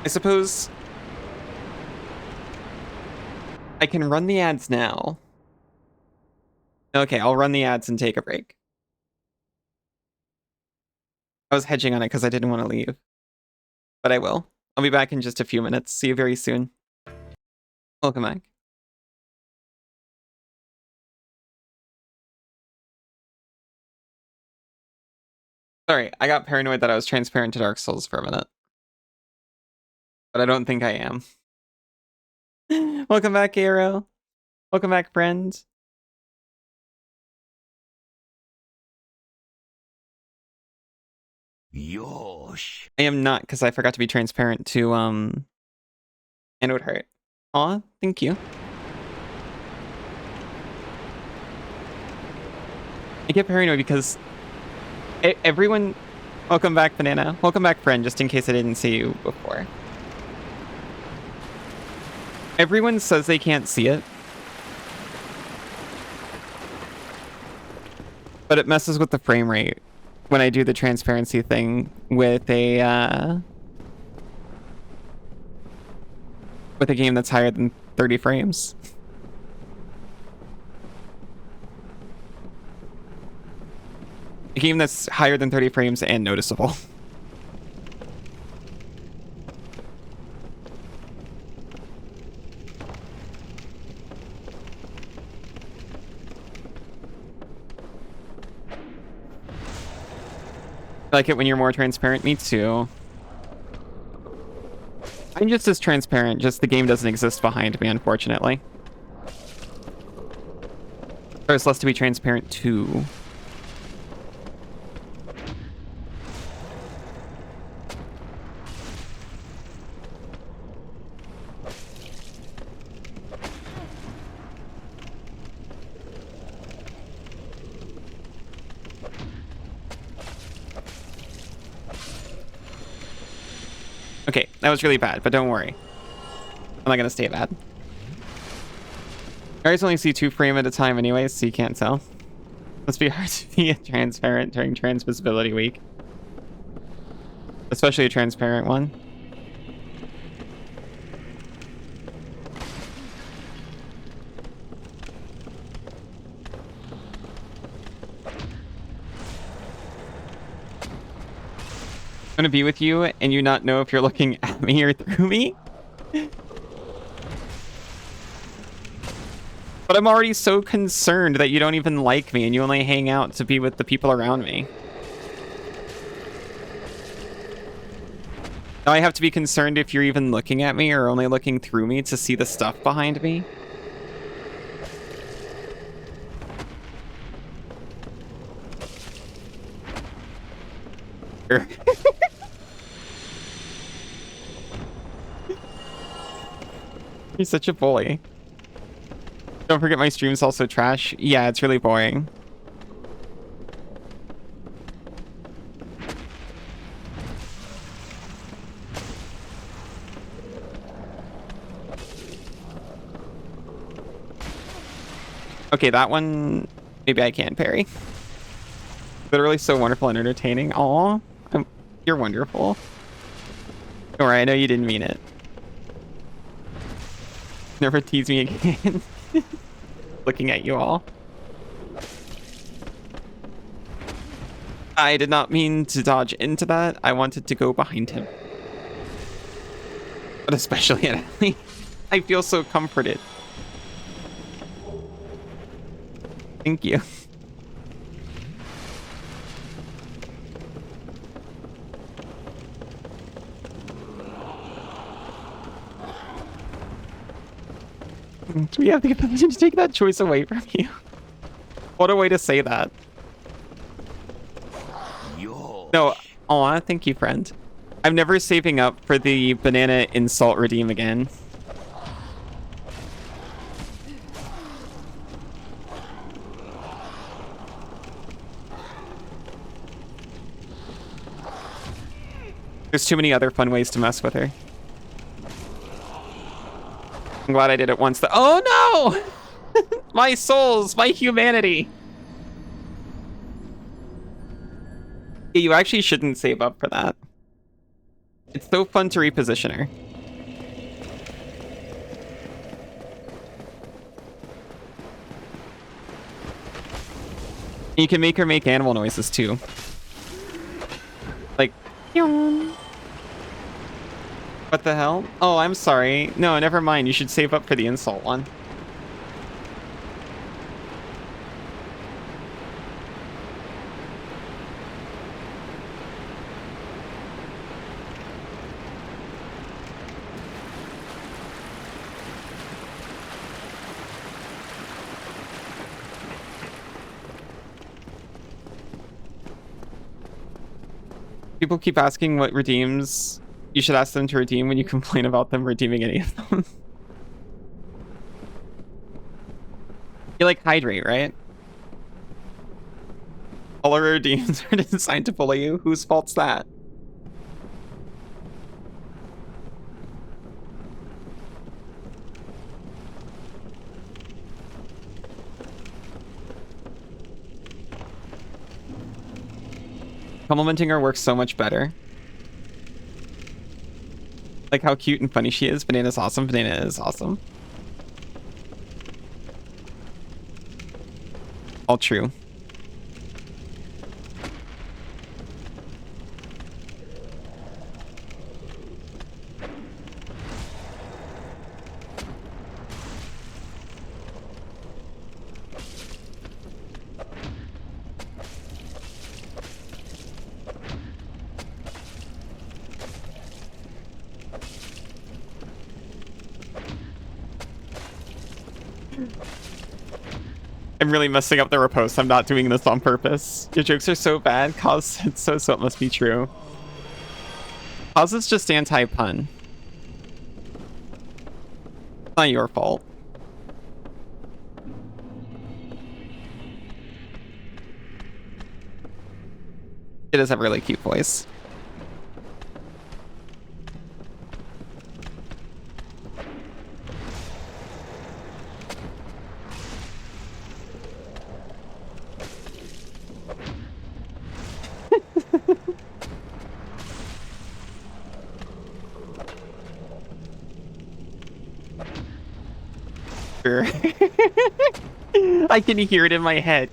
Speaker 1: I suppose I can run the ads now. Okay, I'll run the ads and take a break. I was hedging on it because I didn't want to leave, but I will. I'll be back in just a few minutes. See you very soon. Welcome back. Sorry, I got paranoid that I was transparent to Dark Souls for a minute. But I don't think I am. Welcome back, Arrow. Welcome back, friend.
Speaker 5: Yosh.
Speaker 1: I am not, because I forgot to be transparent to, Anode Heart. Aw, thank you. I get paranoid because everyone... Welcome back, Banana. Welcome back, friend, just in case I didn't see you before. Everyone says they can't see it. But it messes with the frame rate when I do the transparency thing with a game that's higher than 30 frames. A game that's higher than 30 frames and noticeable. I like it when you're more transparent. Me too. I'm just as transparent, just the game doesn't exist behind me, unfortunately. There's less to be transparent to. Okay, that was really bad, but don't worry. I'm not gonna stay bad. You guys only see 2 frames at a time anyways, so you can't tell. Must be hard to be transparent during transmissibility week. Especially a transparent one. gonna be with you and you not know if you're looking at me or through me? But I'm already so concerned that you don't even like me and you only hang out to be with the people around me. Now I have to be concerned if you're even looking at me or only looking through me to see the stuff behind me. He's such a bully. Don't forget my stream's also trash. Yeah, it's really boring. Okay, that one, maybe I can parry. Literally so wonderful and entertaining. Aw, you're wonderful. Don't worry, I know you didn't mean it. Never tease me again. Looking at you all. I did not mean to dodge into that. I wanted to go behind him. But especially at Ellie. I feel so comforted. Thank you. We have the ability to take that choice away from you. What a way to say that. No, aw, thank you, friend. I'm never saving up for the banana insult redeem again. There's too many other fun ways to mess with her. I'm glad I did it once. Oh no! My souls, my humanity. Yeah, you actually shouldn't save up for that. It's so fun to reposition her. You can make her make animal noises too. Like, yawn. What the hell? Oh, I'm sorry. No, never mind. You should save up for the insult one. People keep asking what redeems you should ask them to redeem when you complain about them redeeming any of them. You like hydrate, right? All our redeems are designed to bully you. Whose fault's that? Complimenting her works so much better. Like how cute and funny she is. Banana's awesome. Banana is awesome. All true. I'm really messing up the riposte. I'm not doing this on purpose. Your jokes are so bad. Cause said so it must be true. Cause is just anti-pun. It's not your fault. It does have a really cute voice. I can hear it in my head.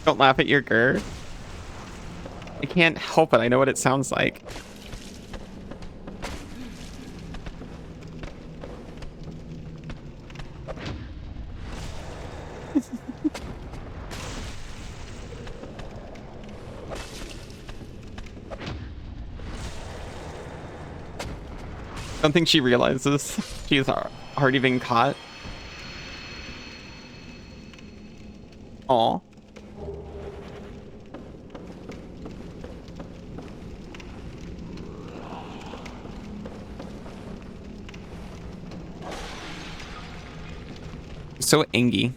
Speaker 1: Don't laugh at your grr. I can't help it. I know what it sounds like. I don't think she realizes she's already been caught. Aw. So angy.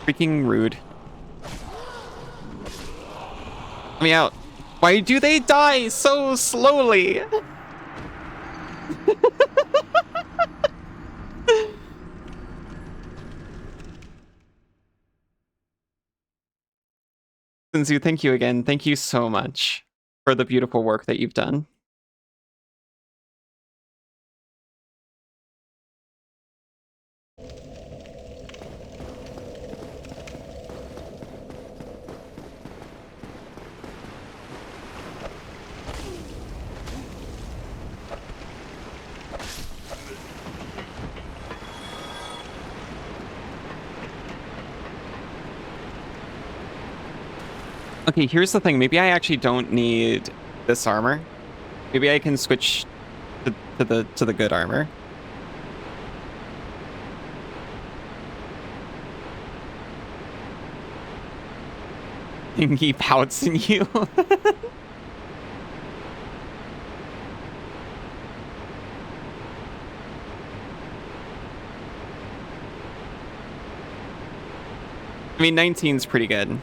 Speaker 1: Freaking rude. Let me out. Why do they die so slowly? Sinzu, thank you again. Thank you so much for the beautiful work that you've done. Okay, here's the thing. Maybe I actually don't need this armor. Maybe I can switch to the good armor. Thingy pouts in you. I mean, 19's pretty good.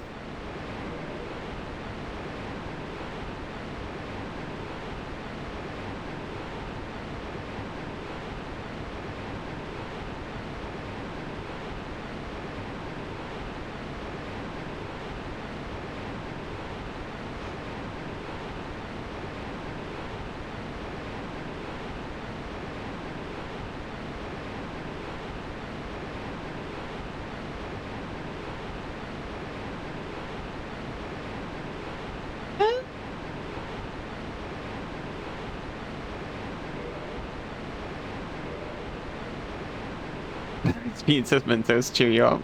Speaker 1: Speeds of Mentos cheer you up.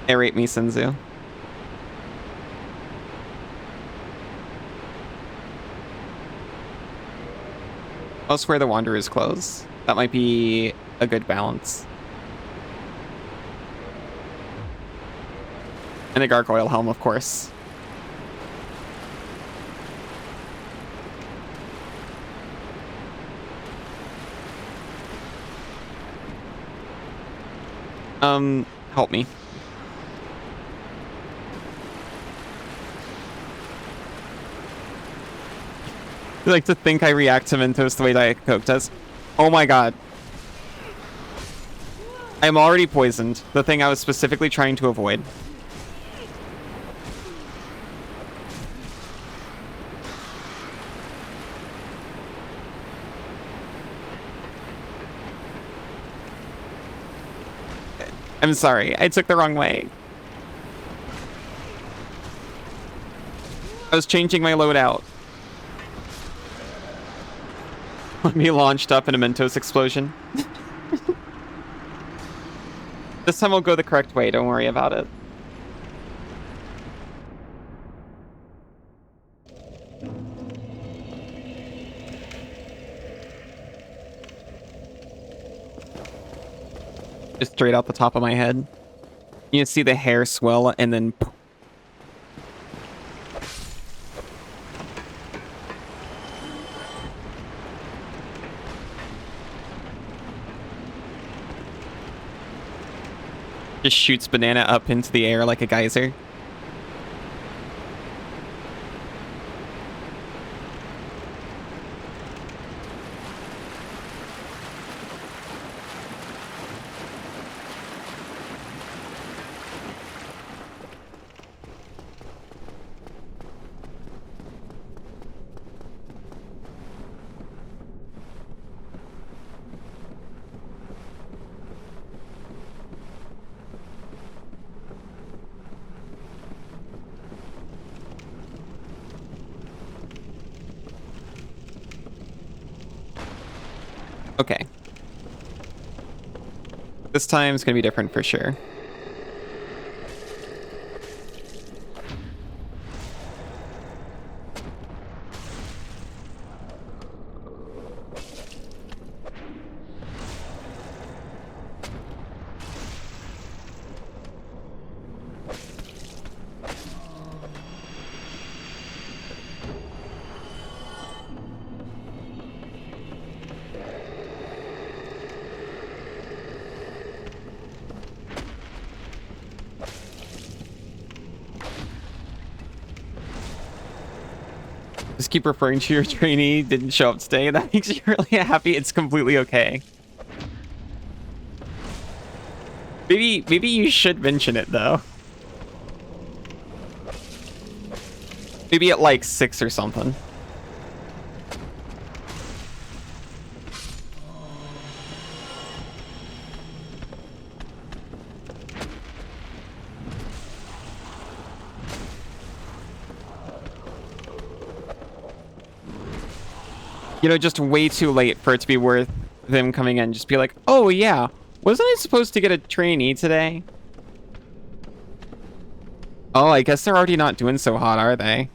Speaker 1: Aerate me, Senzu. I'll swear the Wanderer's close. That might be a good balance. And a Gargoyle Helm, of course. Help me. I like to think I react to Mentos the way Diet Coke does. Oh my god. I'm already poisoned. The thing I was specifically trying to avoid. I'm sorry, I took the wrong way. I was changing my loadout. Let me launched up in a Mentos explosion. This time we'll go the correct way, don't worry about it. Just straight out the top of my head. You see the hair swell and then... Just shoots banana up into the air like a geyser. Okay. This time's gonna be different for sure. Just keep referring to your trainee didn't show up today. That makes you really happy. It's completely okay. Maybe you should mention it though. Maybe at like 6 or something. You know, just way too late for it to be worth them coming in. Just be like, oh yeah, wasn't I supposed to get a trainee today? Oh, I guess they're already not doing so hot, are they?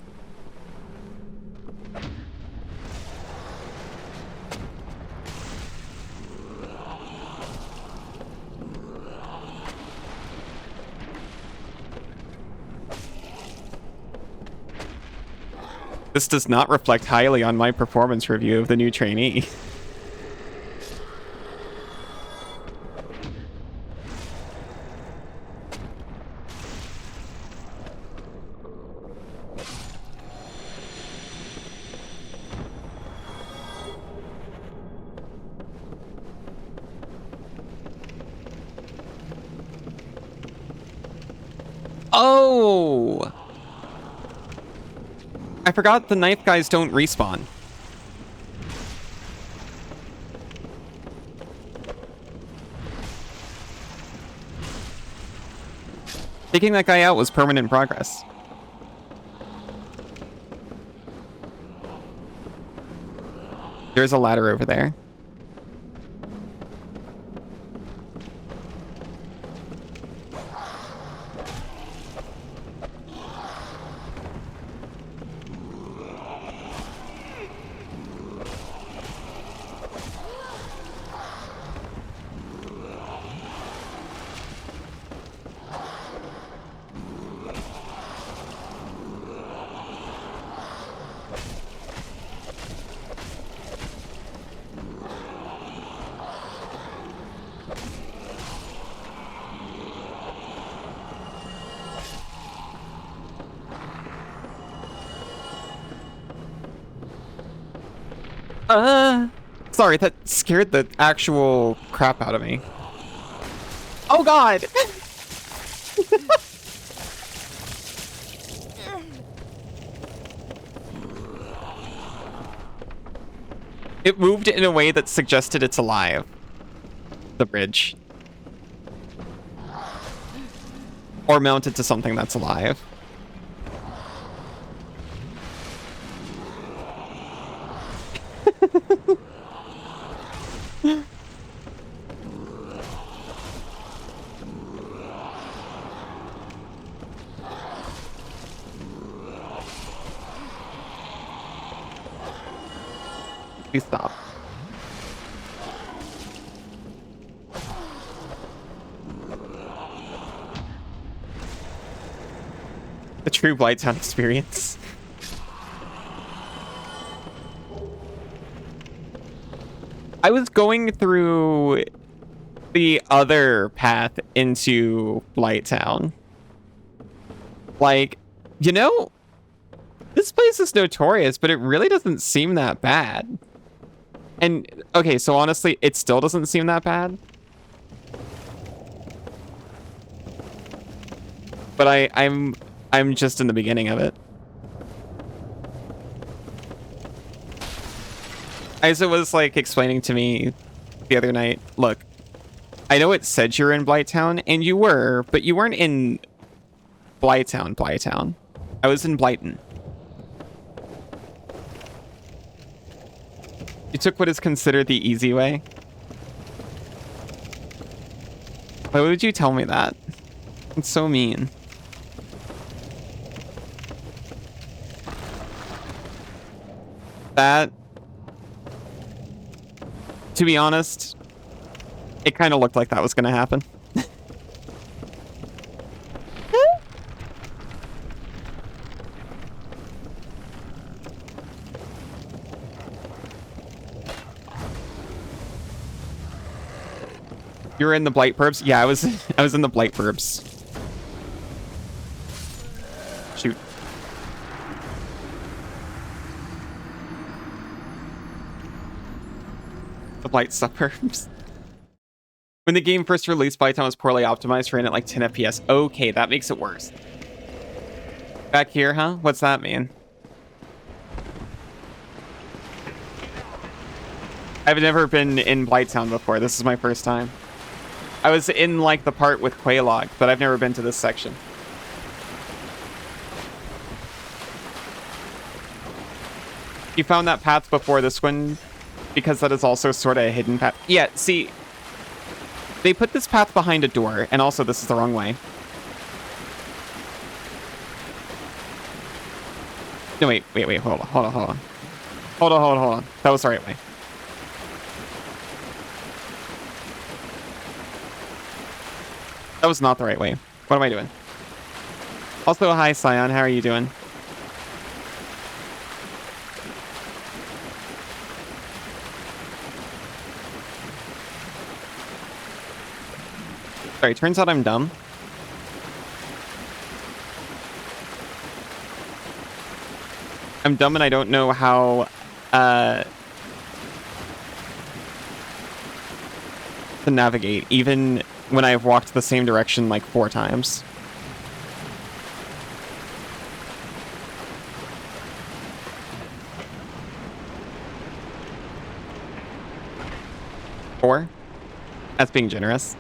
Speaker 1: This does not reflect highly on my performance review of the new trainee. Oh! I forgot the knife guys don't respawn. Taking that guy out was permanent progress. There's a ladder over there. Sorry, that scared the actual crap out of me. Oh god! It moved in a way that suggested it's alive. The bridge. Or mounted to something that's alive. Please stop. The true Blighttown experience. I was going through the other path into Blighttown. Like, you know, this place is notorious, but it really doesn't seem that bad. And, okay, so honestly, it still doesn't seem that bad. But I'm just in the beginning of it. Isa was, like, explaining to me the other night, look, I know it said you were in Blighttown, and you were, but you weren't in Blighttown. I was in Blighttown. You took what is considered the easy way. Why would you tell me that? It's so mean. That, to be honest, it kind of looked like that was going to happen. You were in the Blight Burbs? Yeah, I was in the Blight Burbs. Shoot. The Blight Suburbs. When the game first released, Blighttown was poorly optimized, ran at like 10 FPS. Okay, that makes it worse. Back here, huh? What's that mean? I've never been in Blighttown before. This is my first time. I was in like the part with Quelaag, but I've never been to this section. You found that path before this one because that is also sort of a hidden path. Yeah, see, they put this path behind a door, and also this is the wrong way. No, wait, hold on. That was the right way. That was not the right way. What am I doing? Also, hi, Scion. How are you doing? Sorry, turns out I'm dumb. I'm dumb and I don't know how to navigate, even when I've walked the same direction like 4 times. Four? That's being generous.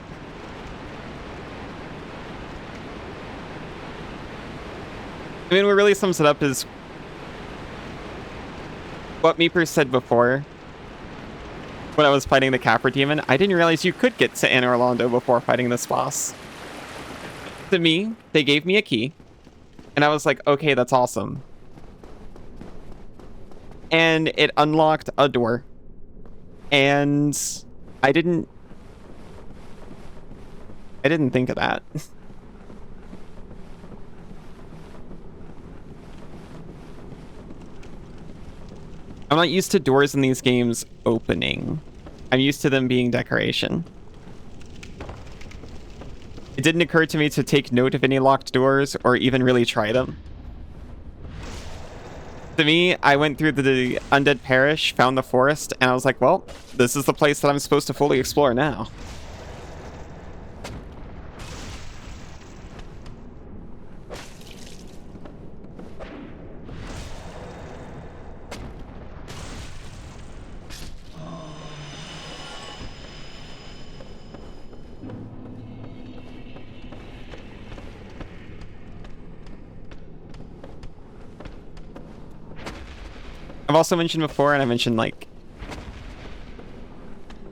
Speaker 1: I mean, what really sums it up is what Meeper said before when I was fighting the Capra Demon. I didn't realize you could get to Anne Orlando before fighting this boss. To me, they gave me a key, and I was like, okay, that's awesome. And it unlocked a door, and I didn't think of that. I'm not used to doors in these games opening. I'm used to them being decoration. It didn't occur to me to take note of any locked doors or even really try them. To me, I went through the Undead Parish, found the forest, and I was like, well, this is the place that I'm supposed to fully explore now. I've also mentioned before, and I mentioned, like,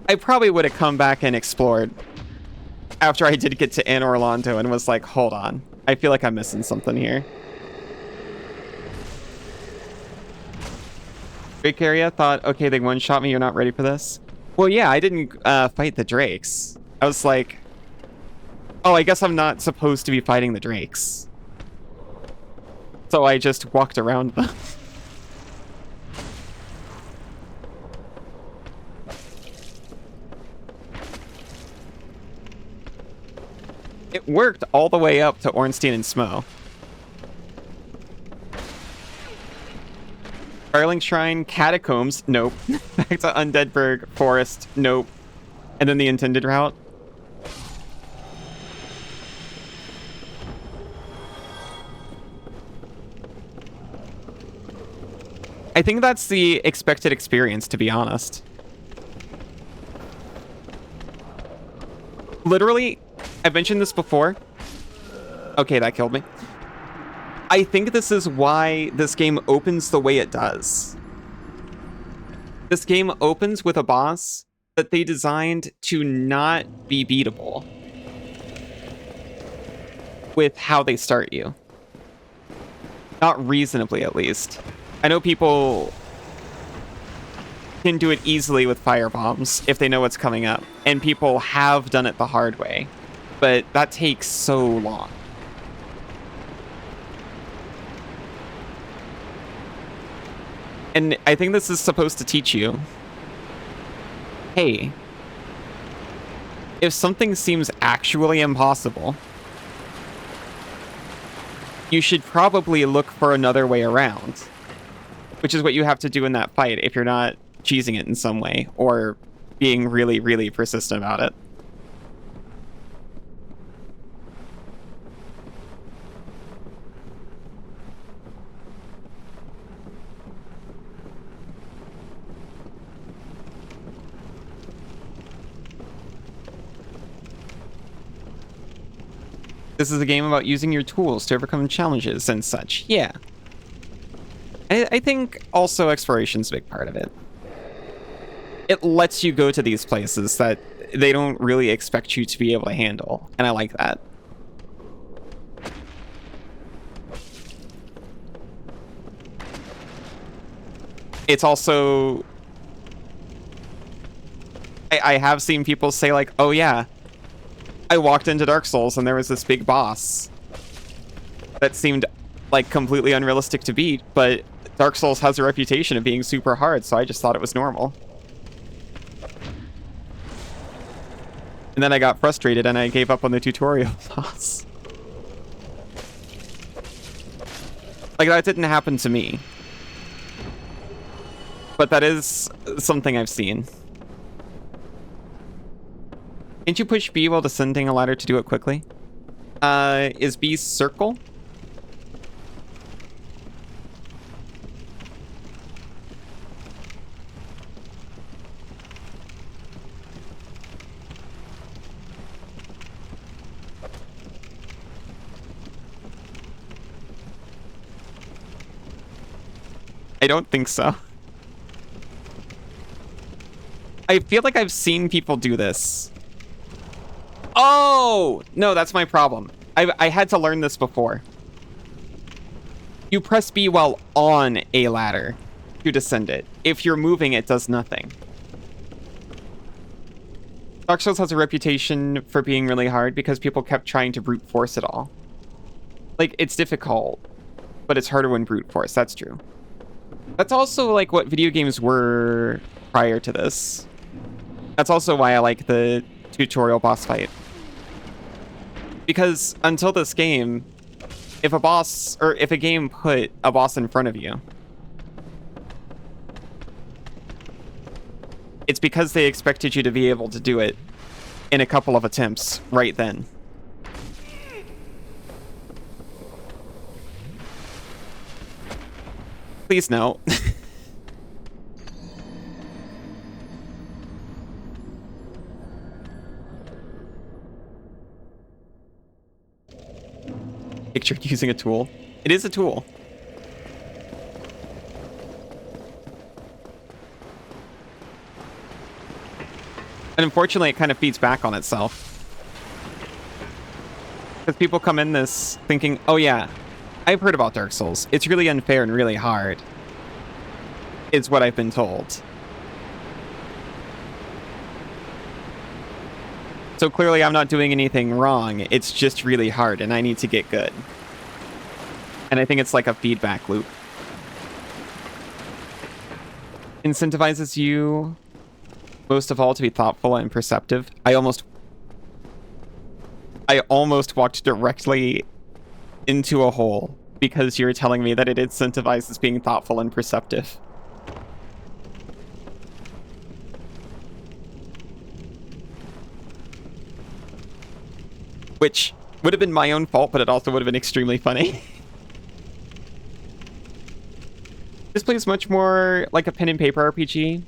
Speaker 1: I probably would have come back and explored after I did get to Anne Orlando and was like, hold on, I feel like I'm missing something here. Drake area thought, okay, they one-shot me, you're not ready for this? Well, yeah, I didn't fight the Drakes. I was like, oh, I guess I'm not supposed to be fighting the Drakes. So I just walked around them. It worked all the way up to Ornstein and Smo. Firelink Shrine, Catacombs, nope. Back to Undeadburg, Forest, nope. And then the intended route. I think that's the expected experience, to be honest. Literally, I've mentioned this before. Okay, that killed me. I think this is why this game opens the way it does. This game opens with a boss that they designed to not be beatable with how they start you. Not reasonably, at least. I know people can do it easily with firebombs if they know what's coming up, and people have done it the hard way, but that takes so long. And I think this is supposed to teach you, hey, if something seems actually impossible, you should probably look for another way around, which is what you have to do in that fight if you're not cheesing it in some way or being really, really persistent about it. This is a game about using your tools to overcome challenges and such. Yeah. I think also exploration's a big part of it. It lets you go to these places that they don't really expect you to be able to handle, and I like that. It's also... I have seen people say like, oh yeah, I walked into Dark Souls and there was this big boss that seemed like completely unrealistic to beat, but Dark Souls has a reputation of being super hard, so I just thought it was normal. And then I got frustrated and I gave up on the tutorial boss. Like, that didn't happen to me. But that is something I've seen. Can't you push B while descending a ladder to do it quickly? Is B circle? I don't think so. I feel like I've seen people do this. Oh! No, that's my problem. I had to learn this before. You press B while on a ladder to descend it. If you're moving, it does nothing. Dark Souls has a reputation for being really hard because people kept trying to brute force it all. Like, it's difficult, but it's harder when brute force. That's true. That's also, like, what video games were prior to this. That's also why I like the tutorial boss fight. Because until this game, if a game put a boss in front of you, it's because they expected you to be able to do it in a couple of attempts right then. Please no. Pictured using a tool. It is a tool. And unfortunately, it kind of feeds back on itself. Because people come in this thinking, oh yeah, I've heard about Dark Souls. It's really unfair and really hard, is what I've been told. So clearly I'm not doing anything wrong. It's just really hard and I need to get good. And I think it's like a feedback loop. Incentivizes you most of all to be thoughtful and perceptive. I I almost walked directly into a hole because you're telling me that it incentivizes being thoughtful and perceptive. Which would have been my own fault, but it also would have been extremely funny. This plays much more like a pen and paper RPG,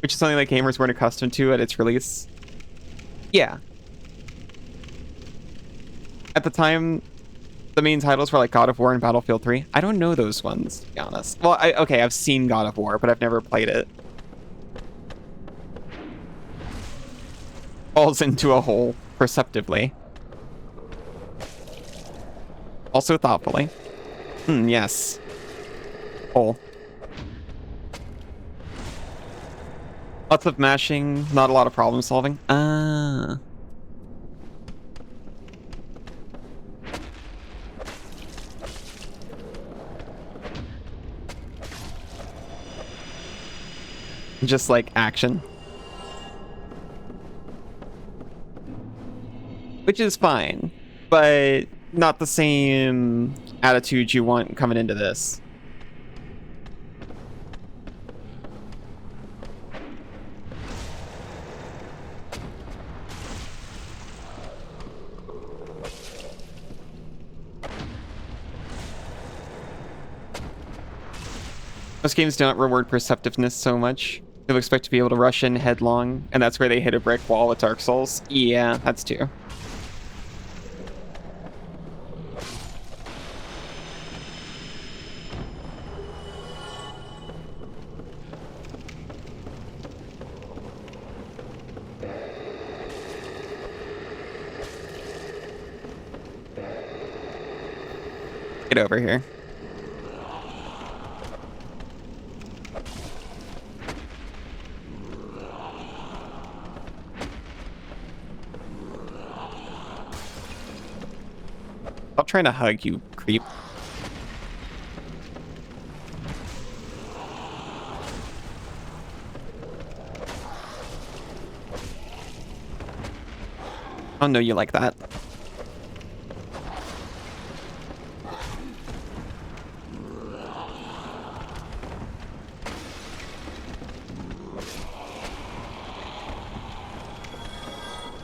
Speaker 1: which is something that gamers weren't accustomed to at its release. Yeah. At the time, the main titles were like God of War and Battlefield 3. I don't know those ones, to be honest. Well, okay, I've seen God of War, but I've never played it. Falls into a hole perceptively. Also thoughtfully. Yes. Hole. Lots of mashing, not a lot of problem solving. Just like action. Which is fine, but not the same attitude you want coming into this. Most games do not reward perceptiveness so much. They'll expect to be able to rush in headlong, and that's where they hit a brick wall with Dark Souls. Yeah, that's true. Get over here. Stop trying to hug, you creep. Oh no, you like that.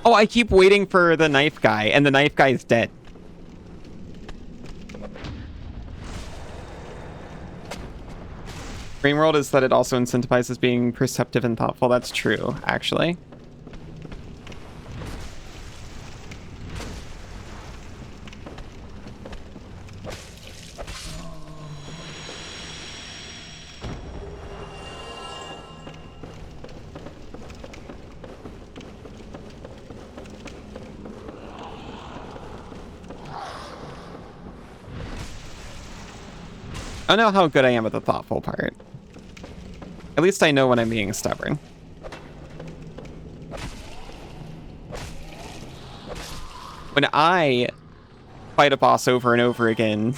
Speaker 1: Oh, I keep waiting for the knife guy, and the knife guy is dead. Dream World is that it also incentivizes being perceptive and thoughtful. That's true, actually. I don't know how good I am at the thoughtful part. At least I know when I'm being stubborn. When I fight a boss over and over again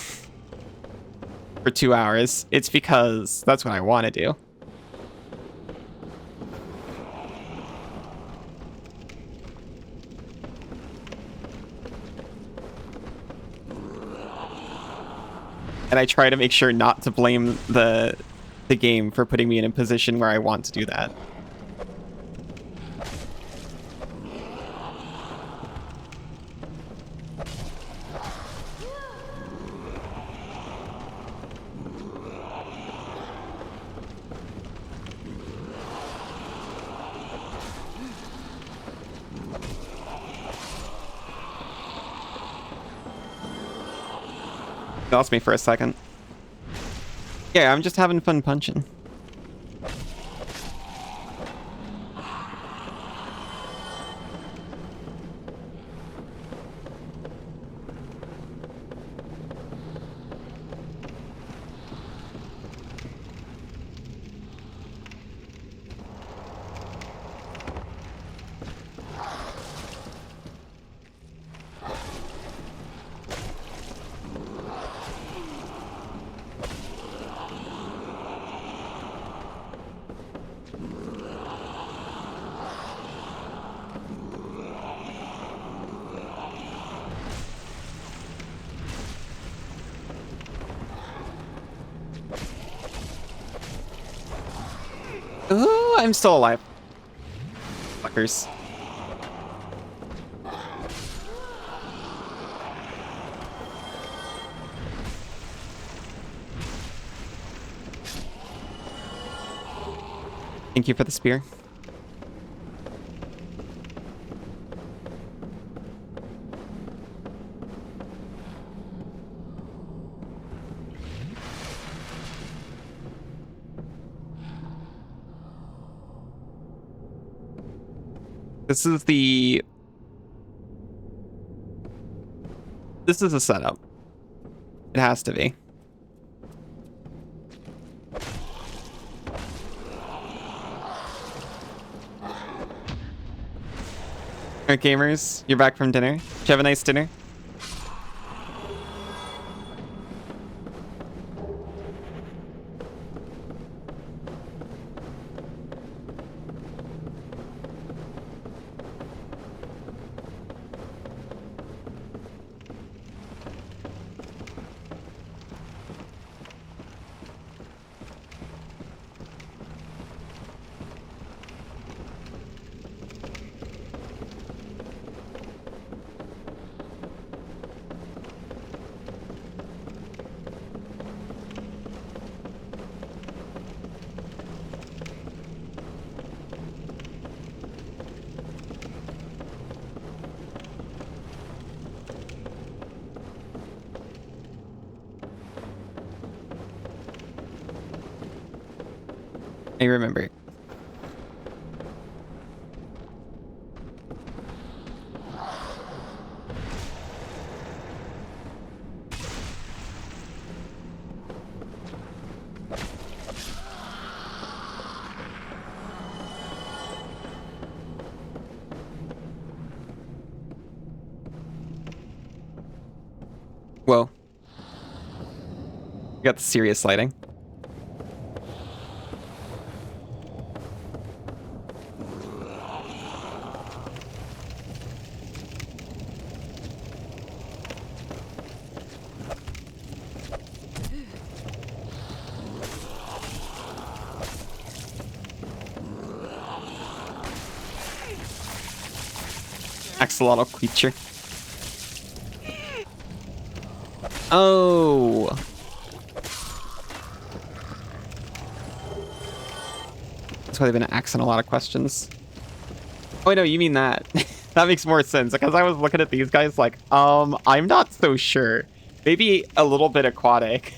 Speaker 1: for 2 hours, it's because that's what I want to do. And I try to make sure not to blame the game for putting me in a position where I want to do that. You lost me for a second. Yeah, I'm just having fun punching. I'm still alive. Fuckers. Thank you for the spear. This is a setup. It has to be. Alright, gamers, you're back from dinner. Did you have a nice dinner? I remember. Whoa. We got the serious lighting. Axolotl creature. Oh. That's why they've been asking a lot of questions. Oh, no, you mean that. That makes more sense, because I was looking at these guys like, I'm not so sure. Maybe a little bit aquatic.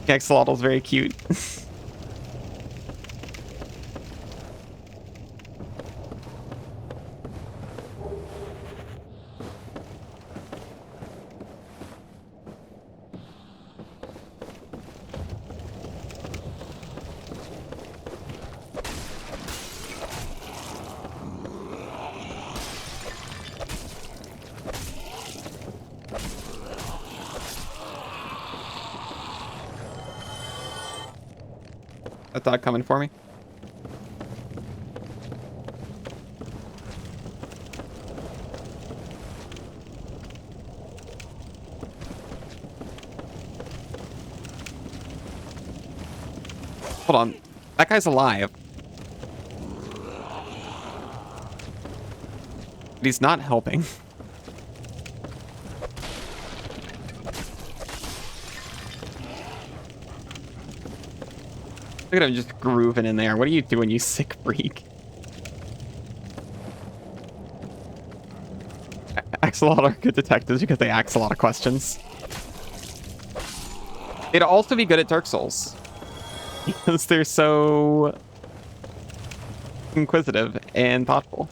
Speaker 1: Axolotl's very cute. That dog coming for me. Hold on. That guy's alive. But he's not helping. Look at him just grooving in there. What are you doing, you sick freak? Axolotl are good detectives because they ask a lot of questions. They'd also be good at Dark Souls. Because they're so inquisitive and thoughtful.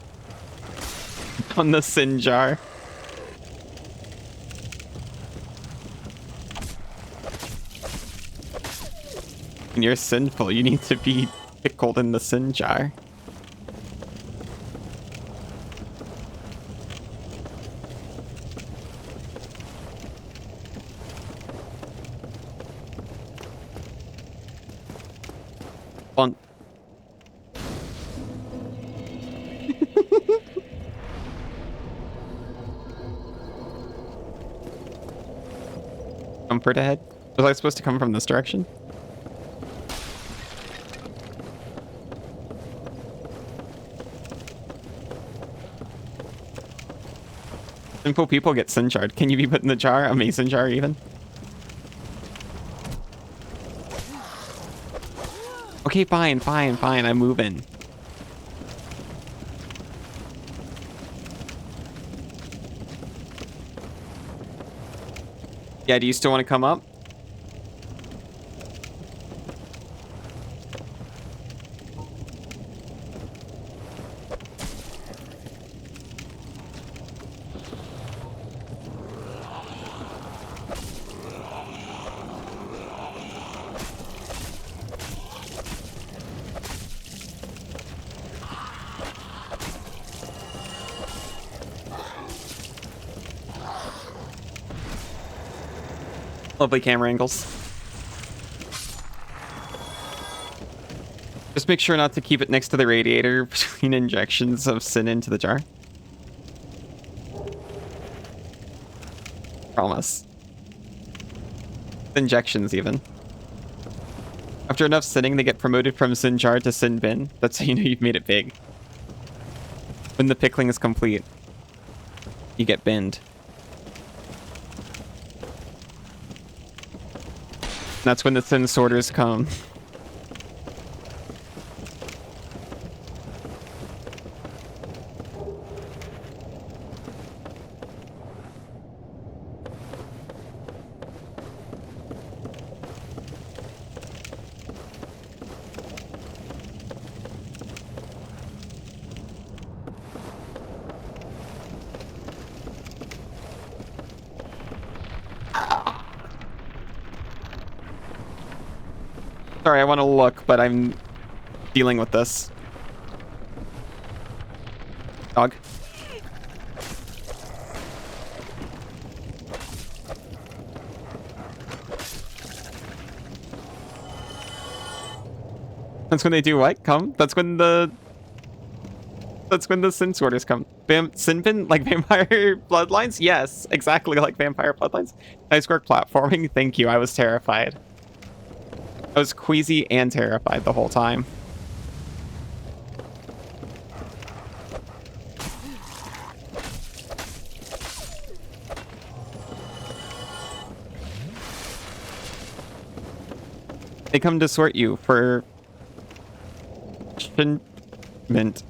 Speaker 1: On the sin jar. When you're sinful, you need to be pickled in the sin jar. Fun. Comfort ahead. Was I supposed to come from this direction? Simple people get sin shard. Can you be put in the jar? A mason jar even? Okay, fine, fine, fine. I'm moving. Yeah, do you still want to come up? Lovely camera angles. Just make sure not to keep it next to the radiator between injections of sin into the jar. Promise. Injections even. After enough sinning, they get promoted from sin jar to sin bin. That's how you know you've made it big. When the pickling is complete, you get binned. That's when the sin sorters come. Sorry, I want to look, but I'm dealing with this. Dog. That's when they do what? Come? That's when the sin sorters come. Sin bin? Like vampire bloodlines? Yes, exactly like vampire bloodlines. Nice work platforming. Thank you. I was terrified. I was queasy and terrified the whole time. They come to sort you for mint.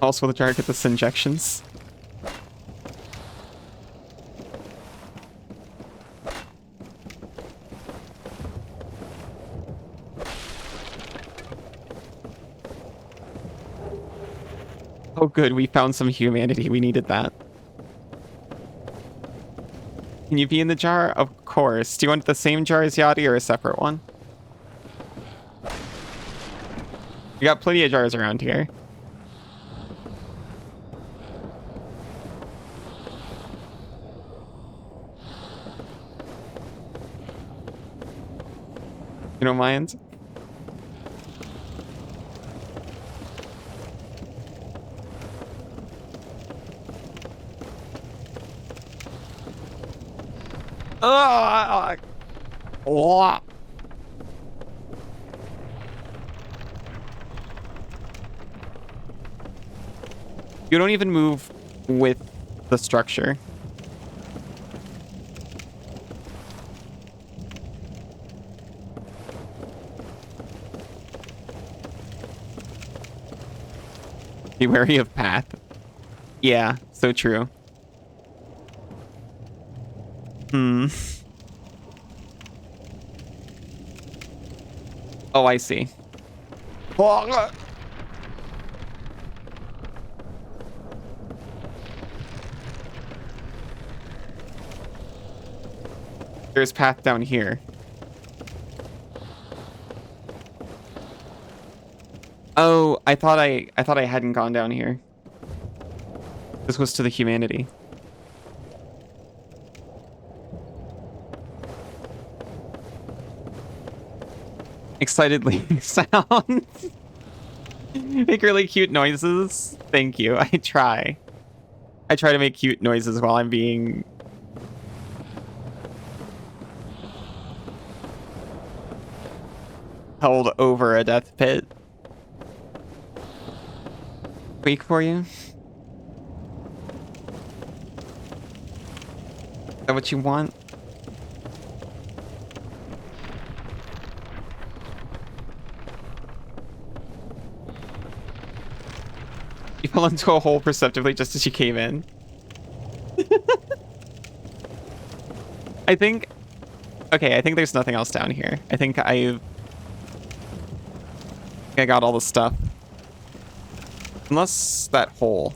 Speaker 1: Also the jar get this injections. Oh good, we found some humanity. We needed that. Can you be in the jar? Of course. Do you want the same jar as Yachty or a separate one? We got plenty of jars around here. You don't mind? Oh. You don't even move with the structure. Be wary of path. Yeah, so true. Oh, I see. There's path down here. Oh, I thought I hadn't gone down here. This was to the humanity. Excitedly sound. Make really cute noises. Thank you. I try. I try to make cute noises while I'm being... held over a death pit. Weak for you? Is that what you want? You fell into a hole perceptively just as you came in. I think... Okay, I think there's nothing else down here. I think I got all the stuff. Unless that hole.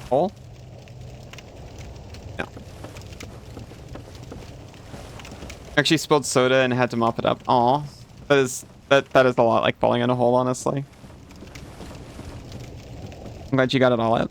Speaker 1: Hole? No. Actually spilled soda and had to mop it up. Aw. That is a lot like falling in a hole, honestly. I'm glad you got it all out.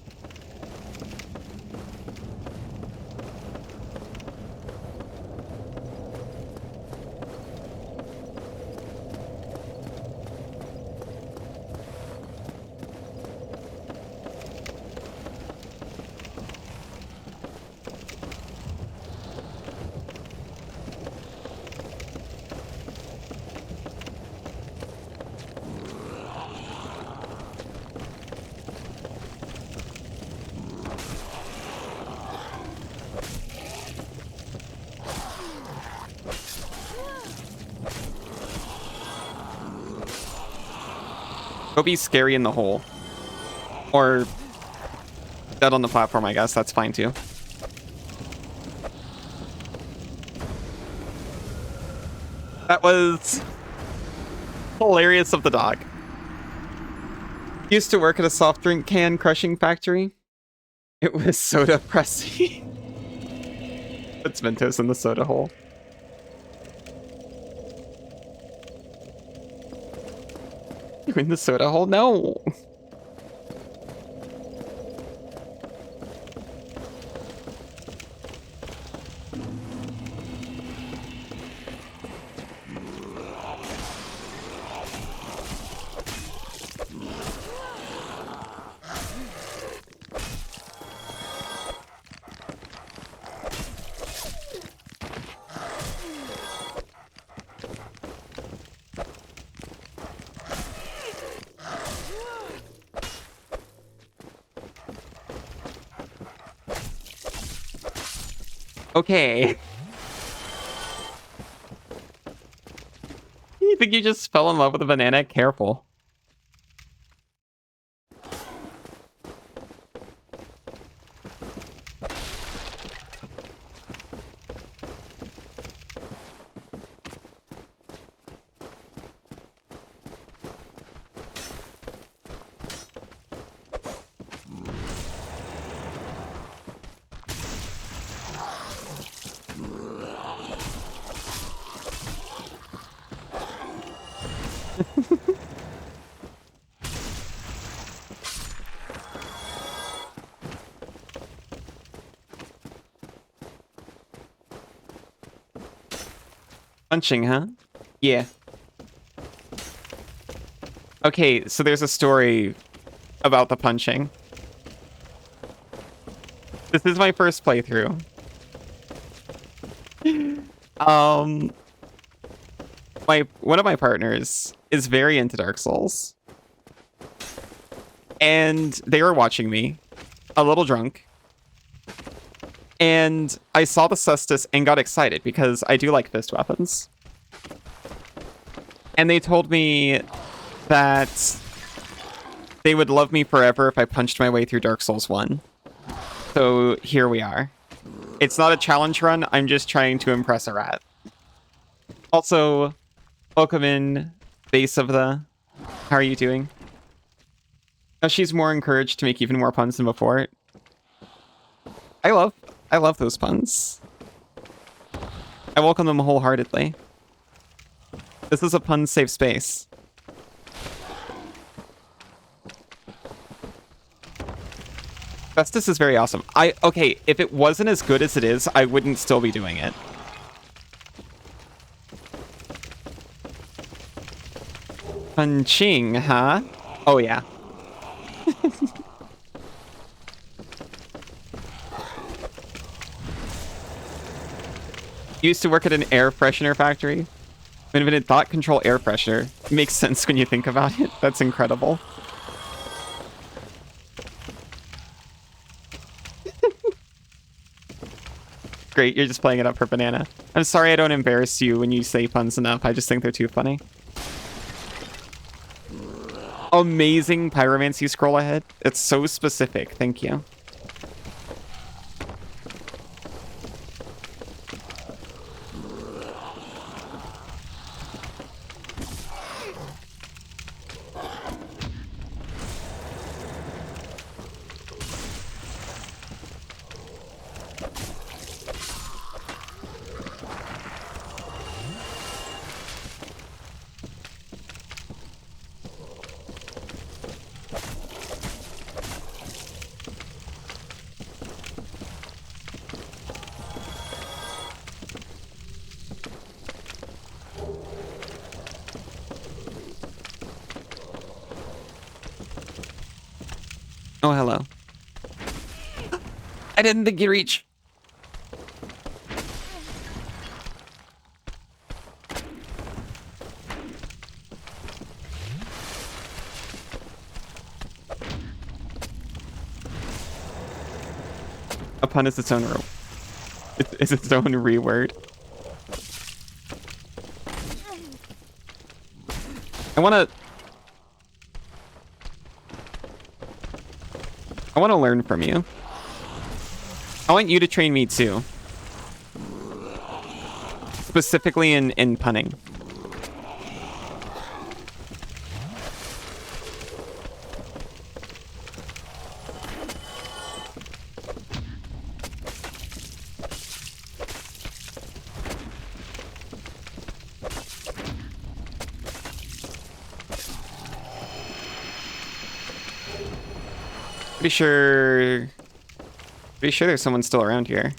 Speaker 1: Go be scary in the hole. Or dead on the platform, I guess. That's fine too. That was hilarious of the dog. Used to work at a soft drink can crushing factory. It was soda pressing. It's Mentos in the soda hole. You in the soda hole? No. Okay. You think you just fell in love with a banana? Careful. Punching, huh? Yeah. Okay, so there's a story about the punching. This is my first playthrough. One of my partners is very into Dark Souls. And they were watching me, a little drunk. And I saw the cestus and got excited because I do like fist weapons. And they told me that they would love me forever if I punched my way through Dark Souls 1. So here we are. It's not a challenge run, I'm just trying to impress a rat. Also, welcome in, base of the... How are you doing? Now she's more encouraged to make even more puns than before. I love those puns. I welcome them wholeheartedly. This is a pun-safe space. Festus is very awesome. Okay, if it wasn't as good as it is, I wouldn't still be doing it. Punching, huh? Oh, yeah. Used to work at an air freshener factory. Invented thought control air freshener. Makes sense when you think about it. That's incredible. Great, you're just playing it up for banana. I'm sorry I don't embarrass you when you say puns enough. I just think they're too funny. Amazing pyromancy scroll ahead. It's so specific. Thank you. Oh, hello. I didn't think you'd reach. A pun is its own rule. It's its own reword. I want to learn from you. I want you to train me too. Specifically in punning. Pretty sure there's someone still around here.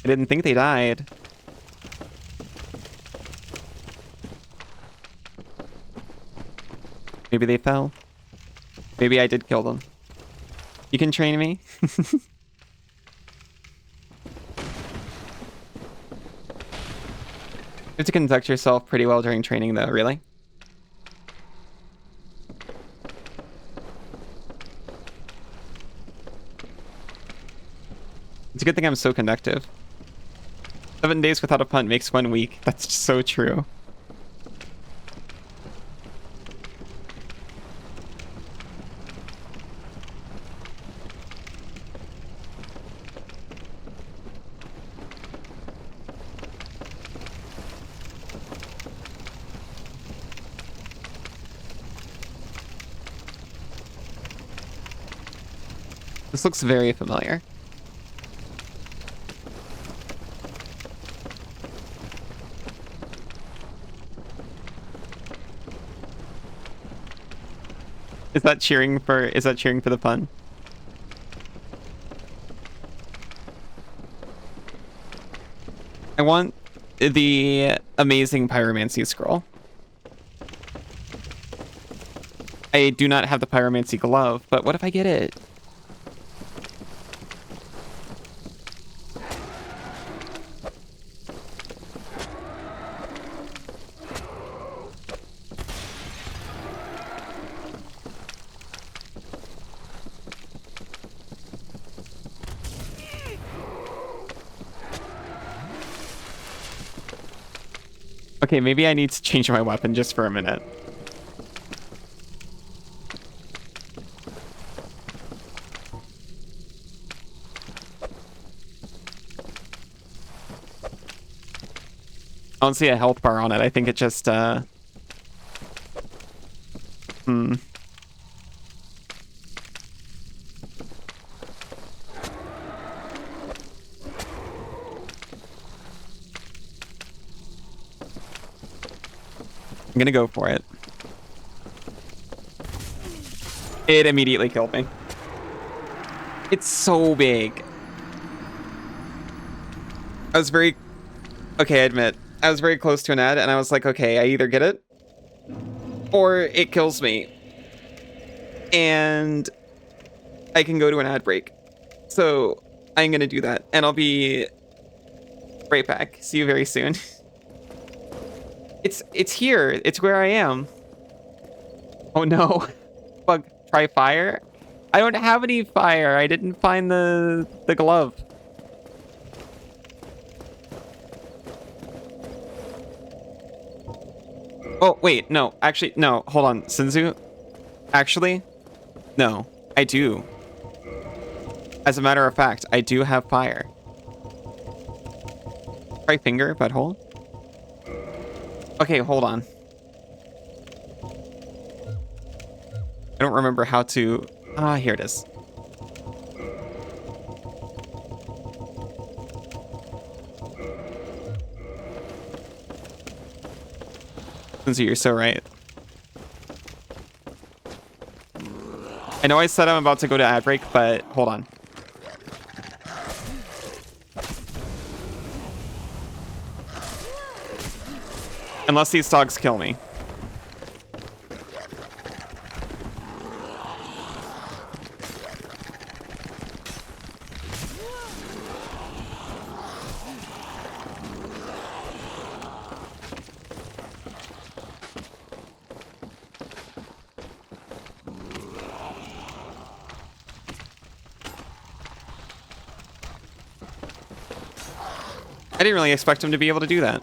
Speaker 1: I didn't think they died. Maybe they fell. Maybe I did kill them. You can train me? You have to conduct yourself pretty well during training though, really? It's a good thing I'm so conductive. 7 days without a punt makes 1 week. That's so true. This looks very familiar. Is that cheering for the pun? I want the amazing pyromancy scroll. I do not have the pyromancy glove, but what if I get it? Okay, maybe I need to change my weapon just for a minute. I don't see a health bar on it. I think it just, I'm gonna go for it. It immediately killed me. It's so big. I was very... Okay, I admit. I was very close to an ad, and I was like, okay, I either get it, or it kills me. And I can go to an ad break. So I'm gonna do that, and I'll be right back. See you very soon. It's here. It's where I am. Oh no. Bug, try fire? I don't have any fire. I didn't find the glove. Oh, wait, no. Actually, no. Hold on. Sinzu? Actually, no. I do. As a matter of fact, I do have fire. Try finger, butthole. Okay, hold on. I don't remember how to... Ah, here it is. Since you're so right. I know I said I'm about to go to ad break, but hold on. Unless these dogs kill me. I didn't really expect him to be able to do that.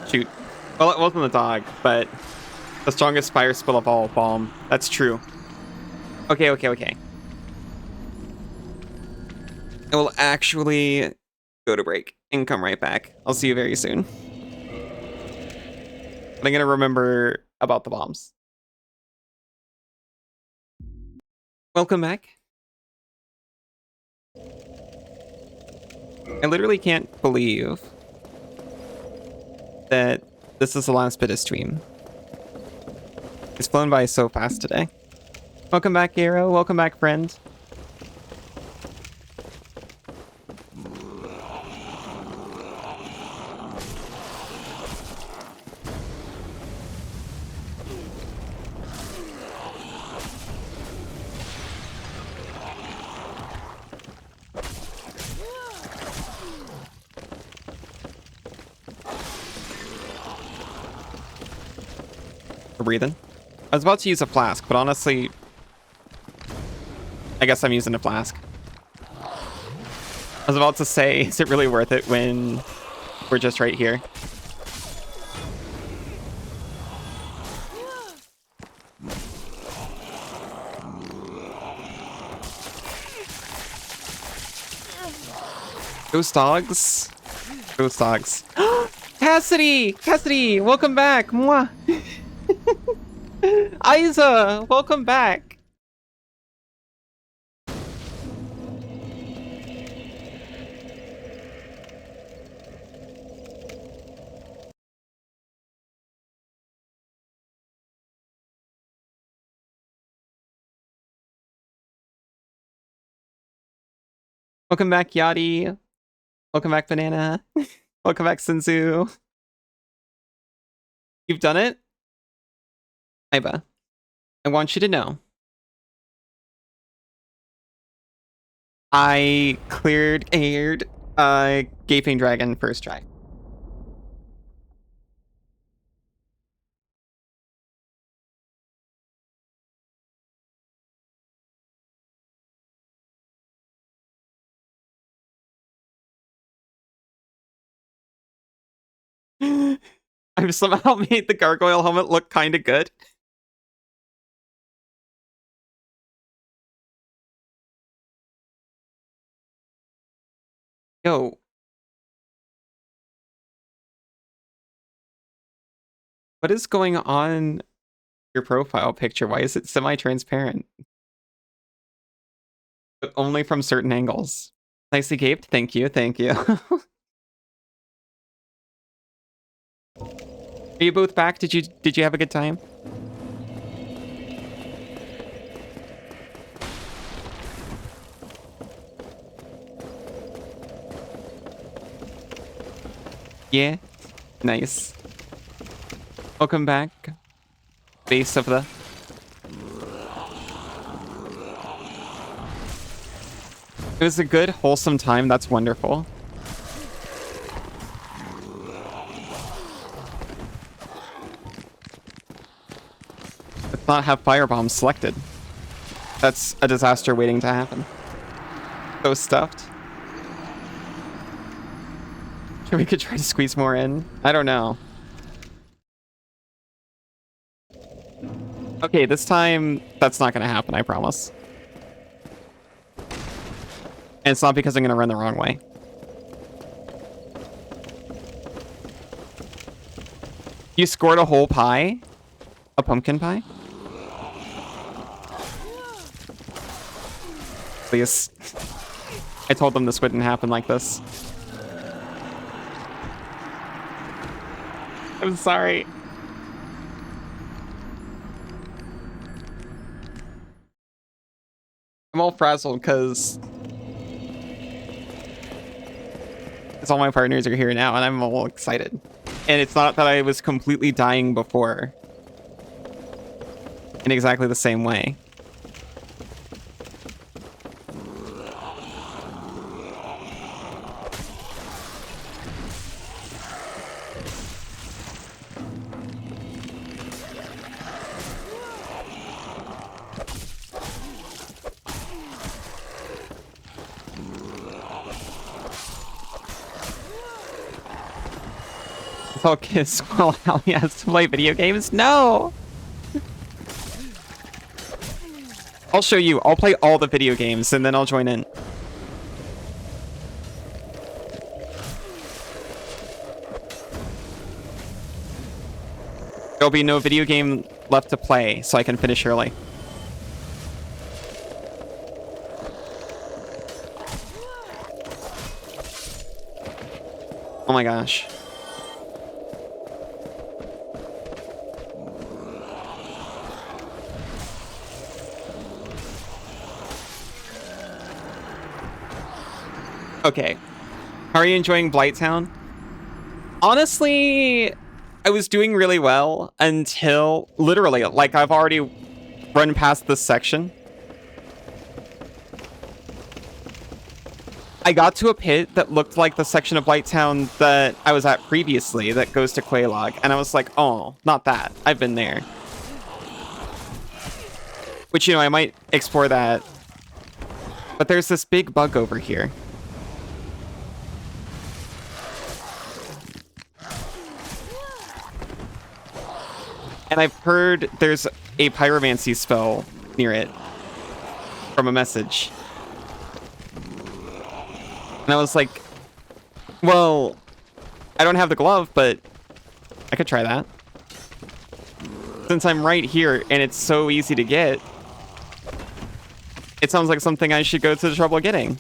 Speaker 1: Shoot. Well, it wasn't the dog, but the strongest fire spell of all, bomb. That's true. Okay. I will actually go to break and come right back. I'll see you very soon. But I'm gonna remember about the bombs. Welcome back. I literally can't believe that this is the last bit of stream. It's flown by so fast today. Welcome back, Arrow. Welcome back, friend. For breathing. I was about to use a flask, but honestly, I guess I'm using a flask. I was about to say, is it really worth it when we're just right here? Ghost dogs. Ghost dogs. Cassidy! Cassidy! Welcome back! Mwah! Isa! Welcome back! Welcome back, Yachty. Welcome back, Banana. Welcome back, Sinzu. You've done it? Iba, I want you to know. I aired Gaping Dragon first try. I've somehow made the gargoyle helmet look kind of good. Yo. What is going on your profile picture? Why is it semi-transparent? But only from certain angles. Nicely gaped. Thank you. Thank you. Are you both back? Did you have a good time? Yeah. Nice. Welcome back. Base of the... It was a good, wholesome time. That's wonderful. Let's not have firebombs selected. That's a disaster waiting to happen. So stuffed. We could try to squeeze more in. I don't know. Okay, this time, that's not going to happen, I promise. And it's not because I'm going to run the wrong way. You scored a whole pie? A pumpkin pie? Please. I told them this wouldn't happen like this. I'm sorry. I'm all frazzled because all my partners are here now and I'm all excited. And it's not that I was completely dying before in exactly the same way. Focus while Ali has to play video games? No! I'll show you. I'll play all the video games and then I'll join in. There'll be no video game left to play, so I can finish early. Oh my gosh. Okay. How are you enjoying Blighttown? Honestly, I was doing really well until literally, like, I've already run past this section. I got to a pit that looked like the section of Blighttown that I was at previously that goes to Quelaag, and I was like, oh, not that. I've been there. Which, you know, I might explore that. But there's this big bug over here. And I've heard there's a pyromancy spell near it from a message. And I was like, well, I don't have the glove, but I could try that. Since I'm right here and it's so easy to get, it sounds like something I should go to the trouble of getting.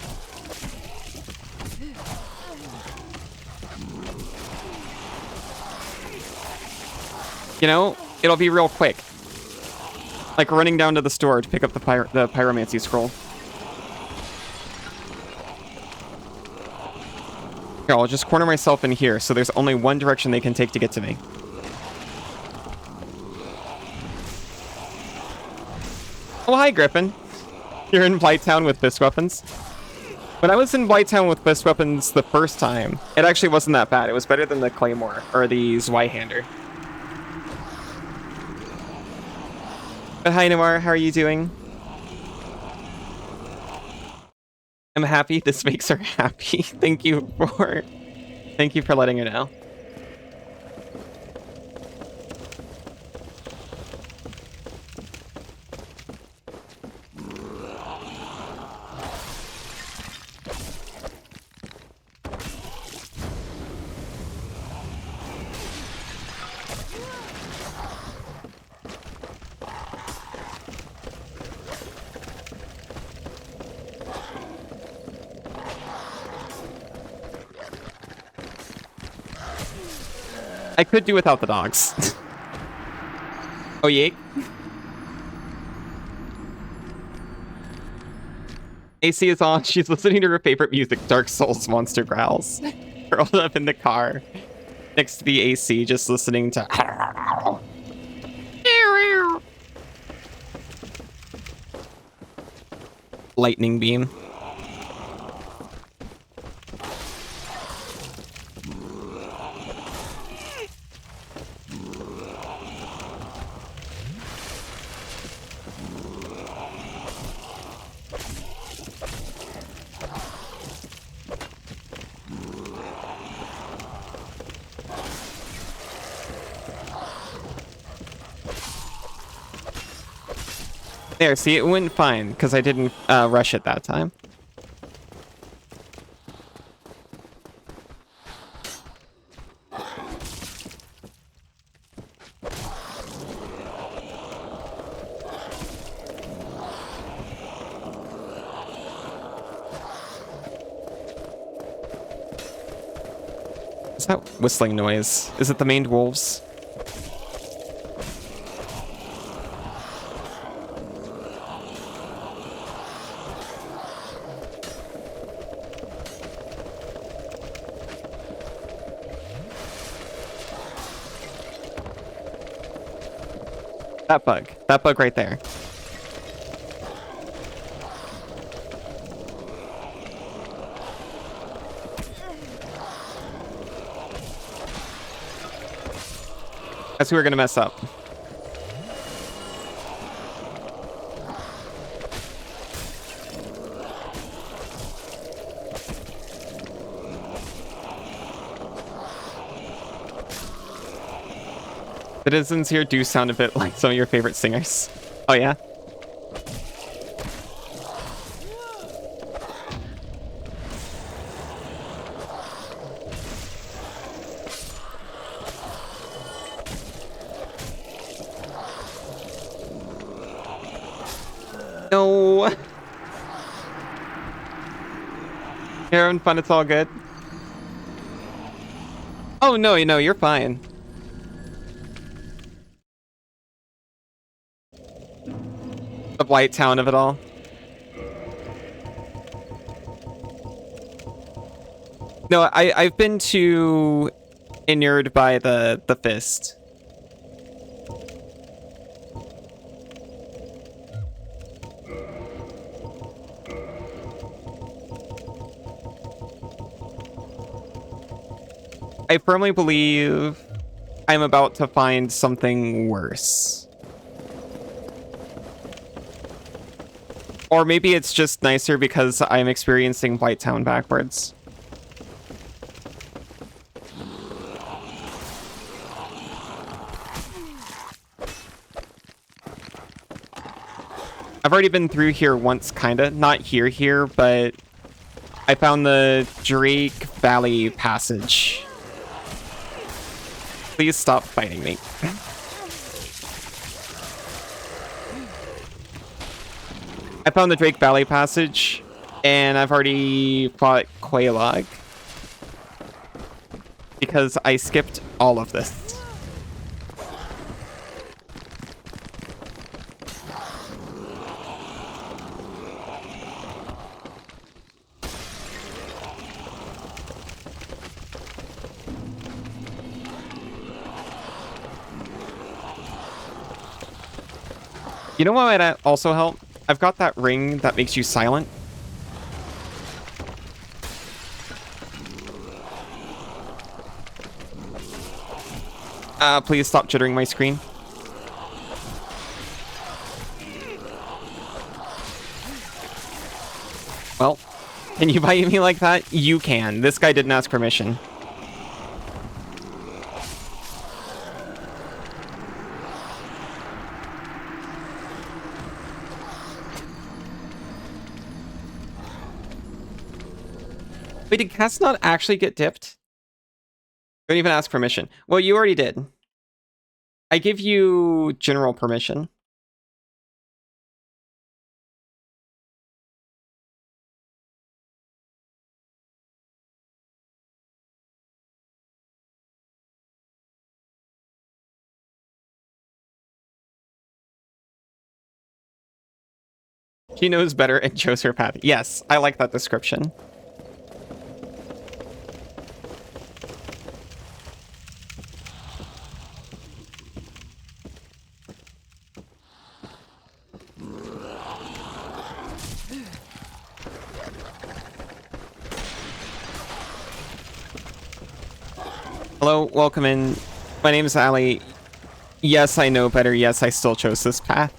Speaker 1: You know, it'll be real quick. Like running down to the store to pick up the pyromancy scroll. Here, I'll just corner myself in here so there's only one direction they can take to get to me. Oh, hi, Griffin. You're in Blighttown with fist weapons? When I was in Blighttown with fist weapons the first time, it actually wasn't that bad. It was better than the Claymore, or the Zweihander. But hi, Noir. How are you doing? I'm happy. This makes her happy. Thank you for letting her know. I could do without the dogs. Oh, yeah. AC is on. She's listening to her favorite music, Dark Souls Monster Growls. Curled up in the car next to the AC, just listening to... Lightning beam. There, see, it went fine, because I didn't rush it that time. What's that whistling noise? Is it the maned wolves? That bug. That bug right there. That's who we're gonna mess up. Citizens here do sound a bit like some of your favorite singers. Oh yeah? No. You're having fun, it's all good. Oh no, you're fine. The Blighttown of it all. No, I've been too inured by the fist. I firmly believe I'm about to find something worse. Or maybe it's just nicer because I'm experiencing Blighttown backwards. I've already been through here once, kinda. Not here, but I found the Drake Valley Passage. Please stop fighting me. I found the Drake Valley Passage, and I've already fought Quelaag. Because I skipped all of this. You know what might also help? I've got that ring that makes you silent. Please stop jittering my screen. Well, can you bite me like that? You can. This guy didn't ask permission. Wait, did Cass not actually get dipped? Don't even ask permission. Well, you already did. I give you general permission. She knows better and chose her path. Yes, I like that description. Hello, welcome in. My name's Ali. Yes, I know better. Yes, I still chose this path.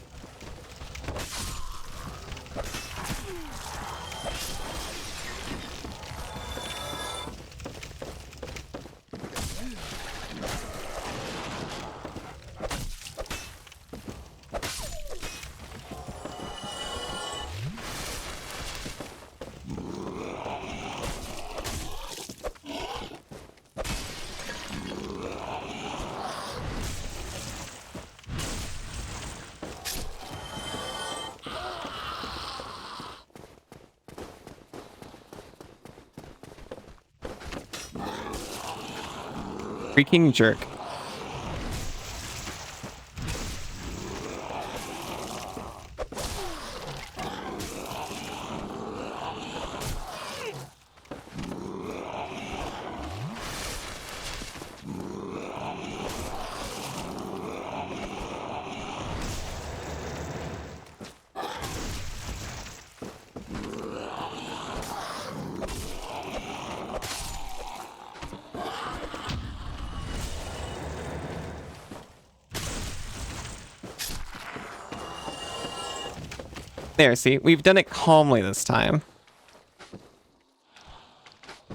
Speaker 1: Freaking jerk. There, see? We've done it calmly this time.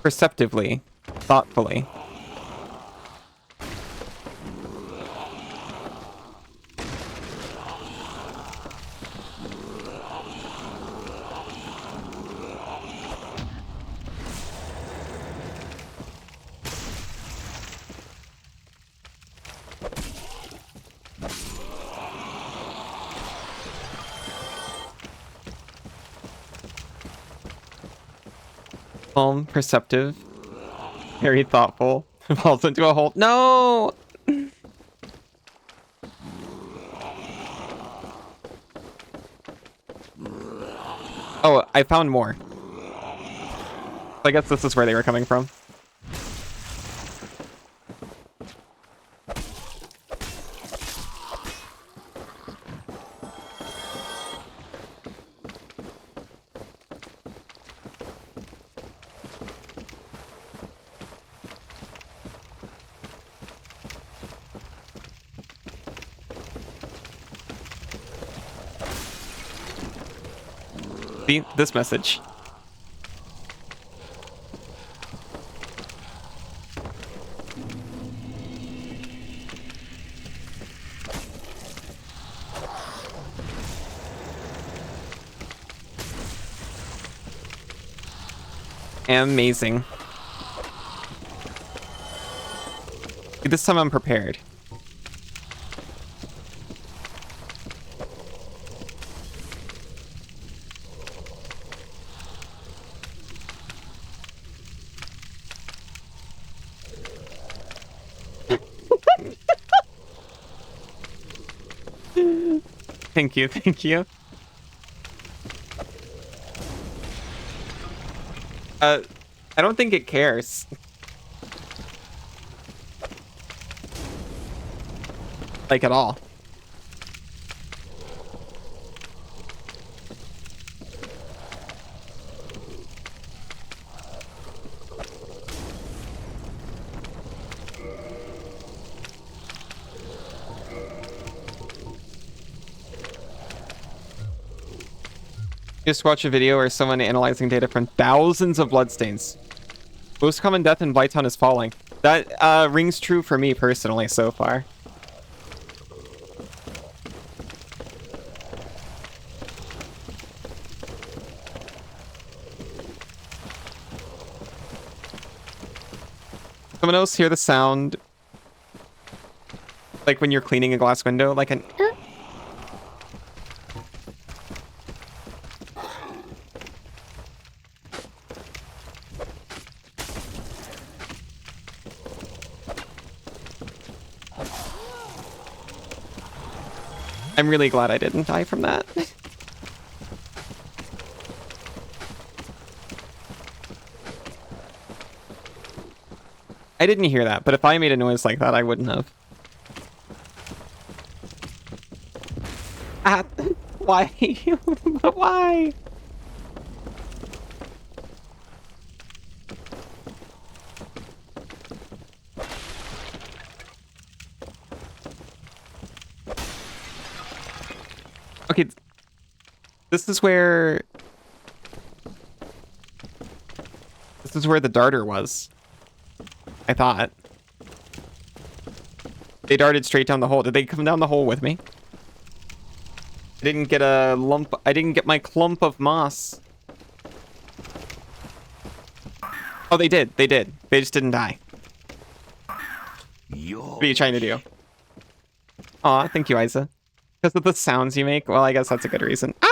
Speaker 1: Perceptively. Thoughtfully. Calm, perceptive, very thoughtful. Falls into a hole. No! Oh, I found more. I guess this is where they were coming from. See, this message. Amazing. This time I'm prepared. Thank you, thank you. I don't think it cares. Like, at all. Just watch a video or someone analyzing data from thousands of bloodstains. Most common death in Blighttown is falling. That rings true for me personally so far. Someone else hear the sound like when you're cleaning a glass window, like an I'm really glad I didn't die from that. I didn't hear that, but if I made a noise like that, I wouldn't have. Ah, why? But why? Okay, this is where the darter was. I thought. They darted straight down the hole. Did they come down the hole with me? I didn't get a lump. I didn't get my clump of moss. Oh, they did. They did. They just didn't die. What are you trying to do? Aw, thank you, Isa. Because of the sounds you make? Well, I guess that's a good reason. Ah!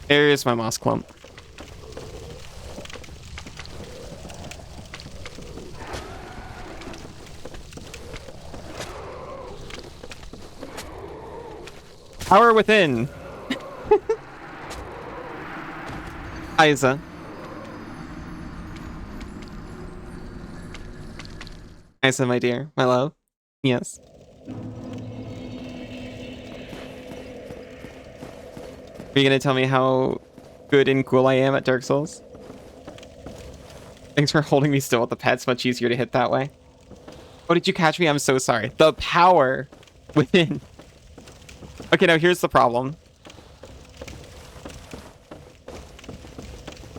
Speaker 1: There's my moss clump. Power within. Isa. Isa, my dear, my love. Yes. Are you gonna tell me how good and cool I am at Dark Souls? Thanks for holding me still with the pets. Much easier to hit that way. Oh, did you catch me? I'm so sorry. The power within. Okay, now here's the problem.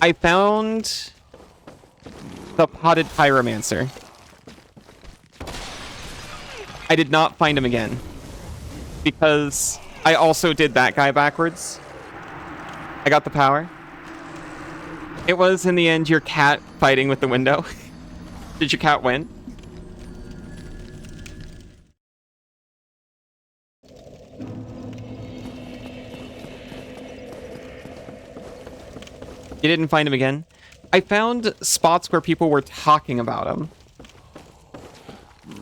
Speaker 1: I found the potted pyromancer. I did not find him again because I also did that guy backwards. I got the power. It was, in the end, your cat fighting with the window. Did your cat win? You didn't find him again? I found spots where people were talking about him.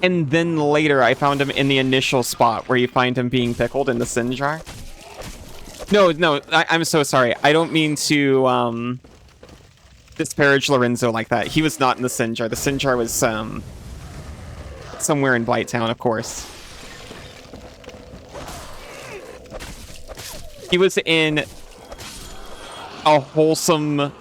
Speaker 1: And then later I found him in the initial spot where you find him being pickled in the sin jar. No, I'm so sorry. I don't mean to disparage Lorenzo like that. He was not in the sin jar. The sin jar was somewhere in Blighttown, of course. He was in a wholesome...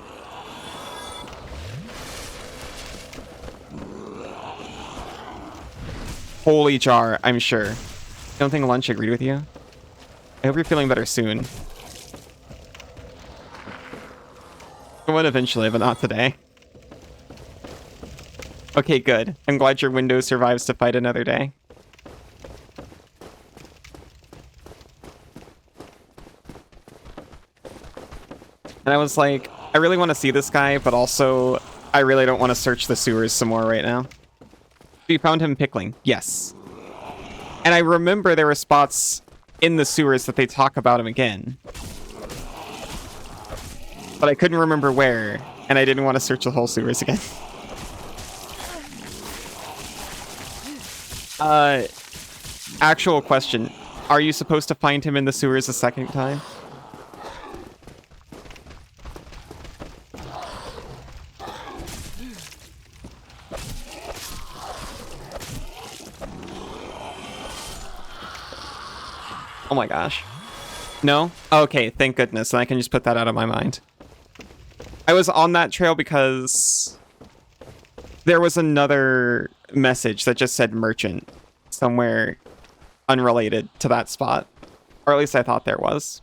Speaker 1: holy jar, I'm sure. I don't think Lunch agreed with you. I hope you're feeling better soon. I will eventually, but not today. Okay, good. I'm glad your window survives to fight another day. And I was like, I really want to see this guy, but also I really don't want to search the sewers some more right now. You found him pickling. Yes. And I remember there were spots in the sewers that they talk about him again. But I couldn't remember where, and I didn't want to search the whole sewers again. Actual question. Are you supposed to find him in the sewers a second time? Oh my gosh. No? Okay, thank goodness. And I can just put that out of my mind. I was on that trail because there was another message that just said merchant somewhere unrelated to that spot. Or at least I thought there was.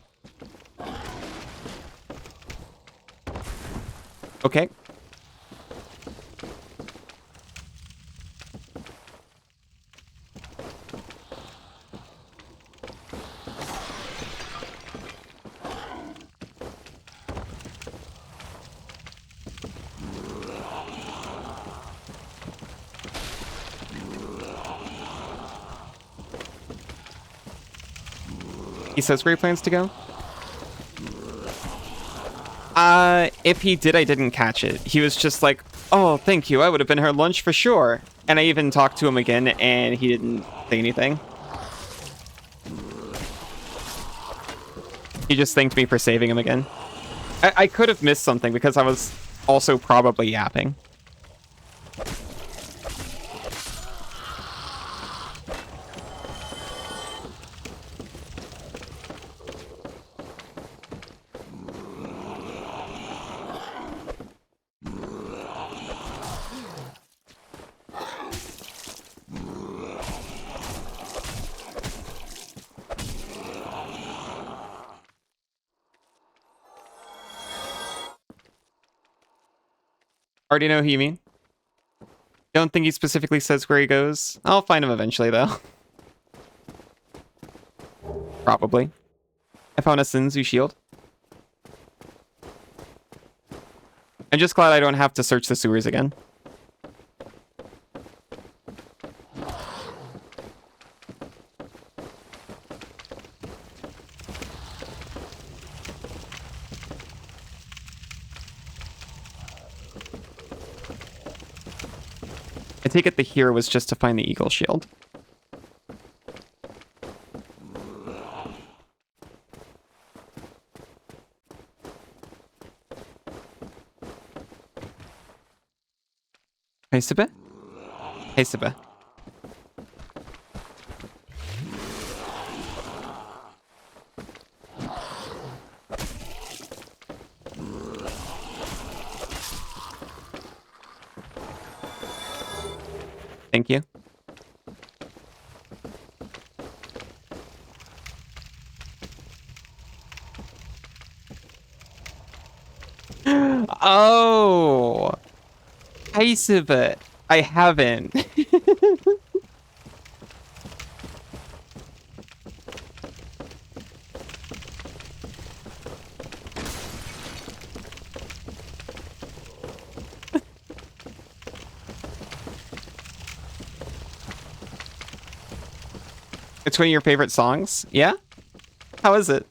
Speaker 1: Okay. He says where he plans to go. If he did, I didn't catch it. He was just like, oh, thank you, I would have been her lunch for sure. And I even talked to him again, and he didn't say anything. He just thanked me for saving him again. I could have missed something because I was also probably yapping. Already know who you mean. Don't think he specifically says where he goes. I'll find him eventually, though. Probably. I found a Sinzu shield. I'm just glad I don't have to search the sewers again. I take it the here was just to find the eagle shield. Hey, Sibe? Hey, Sibe. Thank you. Oh, hi, Sibe. I haven't. It's one of your favorite songs? Yeah? How is it?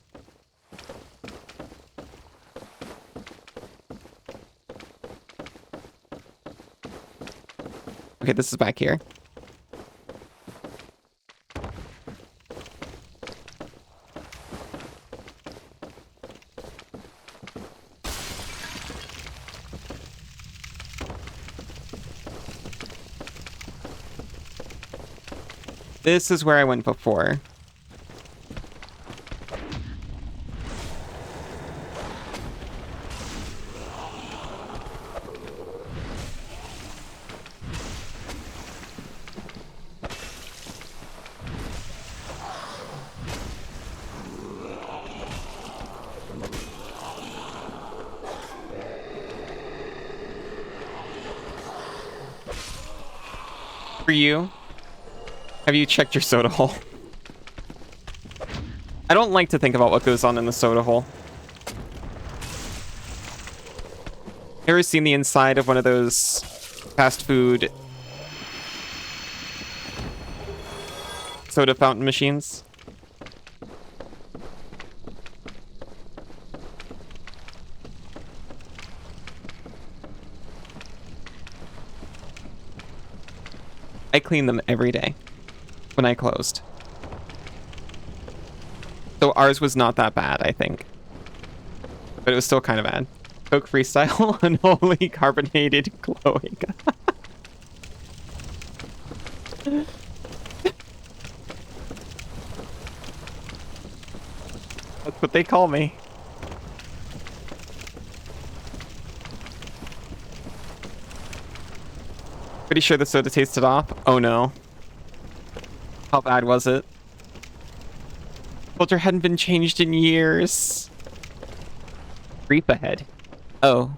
Speaker 1: Okay, this is back here. This is where I went before. For you, have you checked your soda hole? I don't like to think about what goes on in the soda hole. Ever seen the inside of one of those fast food soda fountain machines? I clean them every day when I closed. So ours was not that bad, I think. But it was still kind of bad. Coke Freestyle, unholy carbonated glowing. That's what they call me. Pretty sure the soda tasted off. Oh no. How bad was it? Filter hadn't been changed in years. Creep ahead. Oh.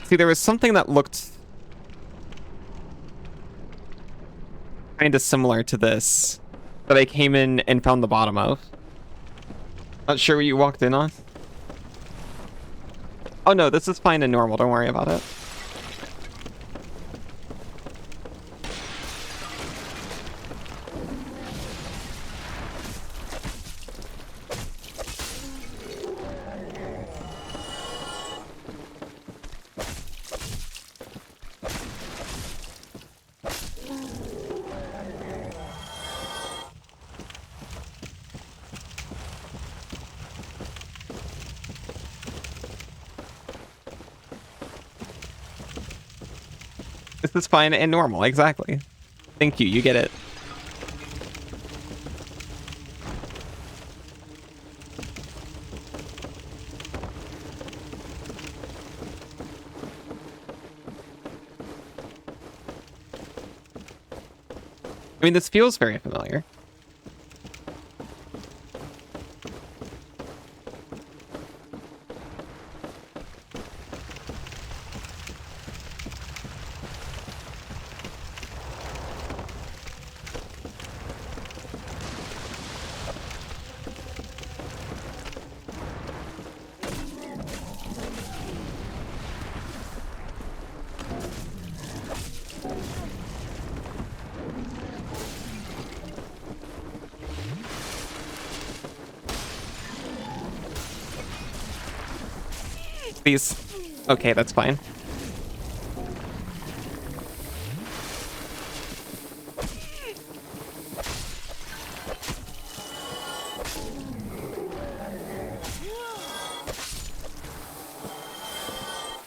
Speaker 1: See, there was something that looked kind of similar to this that I came in and found the bottom of. Not sure what you walked in on. Oh no, this is fine and normal. Don't worry about it. This is fine and normal, exactly. Thank you, you get it. I mean, this feels very familiar. Please. Okay, that's fine.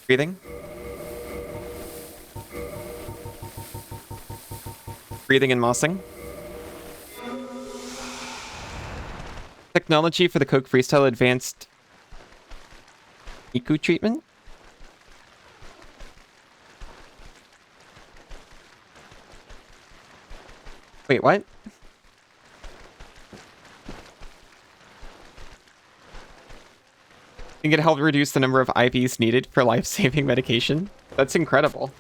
Speaker 1: Breathing. Breathing and mossing. Technology for the Coke Freestyle Advanced Iku treatment? Wait, what? I think it helped reduce the number of IVs needed for life-saving medication. That's incredible.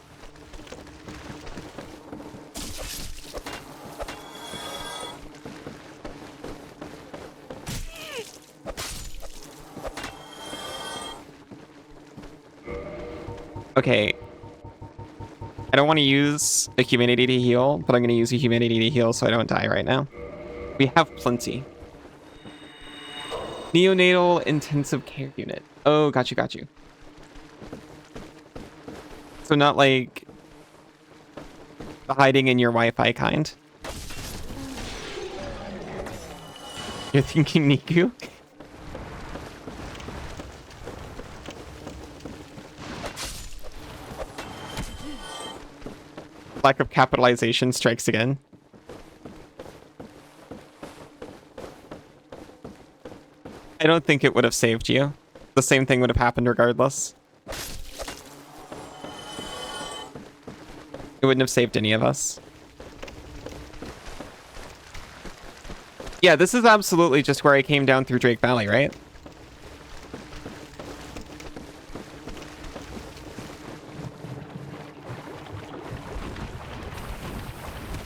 Speaker 1: Okay. I don't want to use a humanity to heal, but I'm going to use a humanity to heal so I don't die right now. We have plenty. Neonatal intensive care unit. Oh, got you, got you. So not like the hiding in your Wi-Fi kind. You're thinking Niku? Lack of capitalization strikes again. I don't think it would have saved you. The same thing would have happened regardless. It wouldn't have saved any of us. Yeah, this is absolutely just where I came down through Drake Valley, right?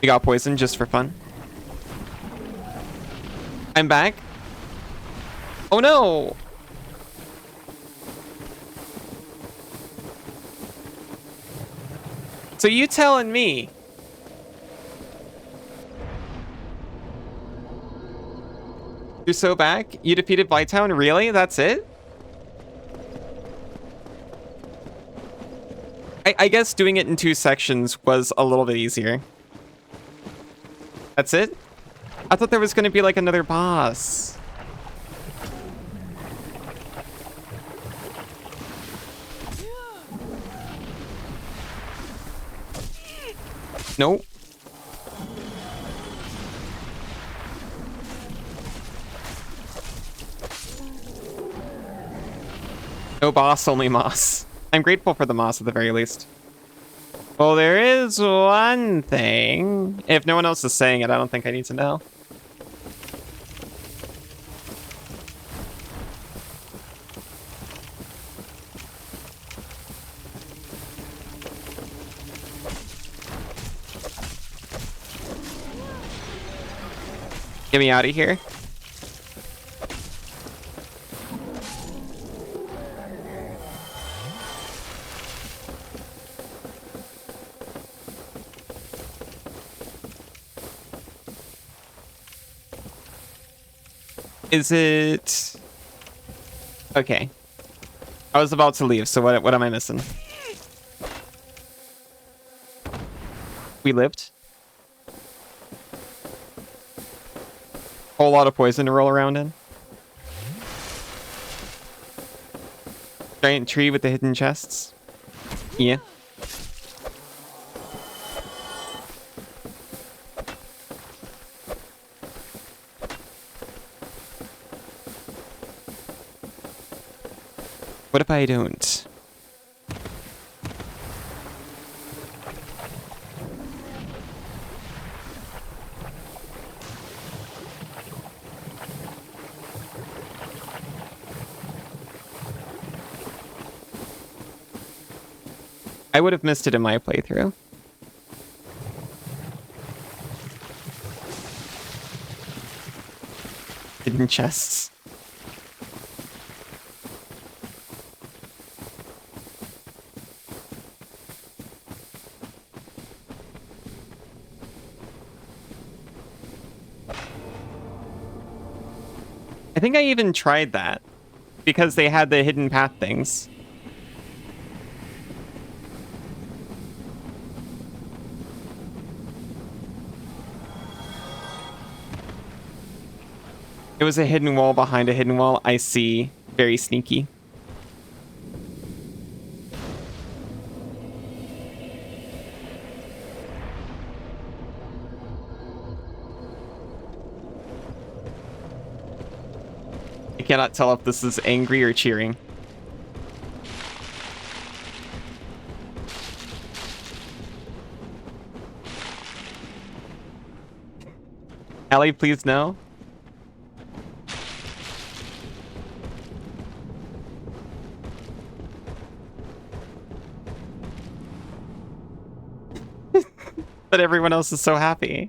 Speaker 1: You got poisoned just for fun. I'm back. Oh no! So you telling me you're so back? You defeated Blighttown? Really? That's it? I guess doing it in 2 sections was a little bit easier. That's it? I thought there was going to be like another boss. Nope. No boss, only moss. I'm grateful for the moss at the very least. Well, there is one thing. If no one else is saying it, I don't think I need to know. Get me out of here. Is it... Okay. I was about to leave, so what am I missing? We lived. Whole lot of poison to roll around in. Giant tree with the hidden chests. Yeah. What if I don't? I would have missed it in my playthrough. Hidden chests. I think I even tried that because they had the hidden path things. It was a hidden wall behind a hidden wall. I see. Very sneaky. I cannot tell if this is angry or cheering. Allie, please no. But everyone else is so happy.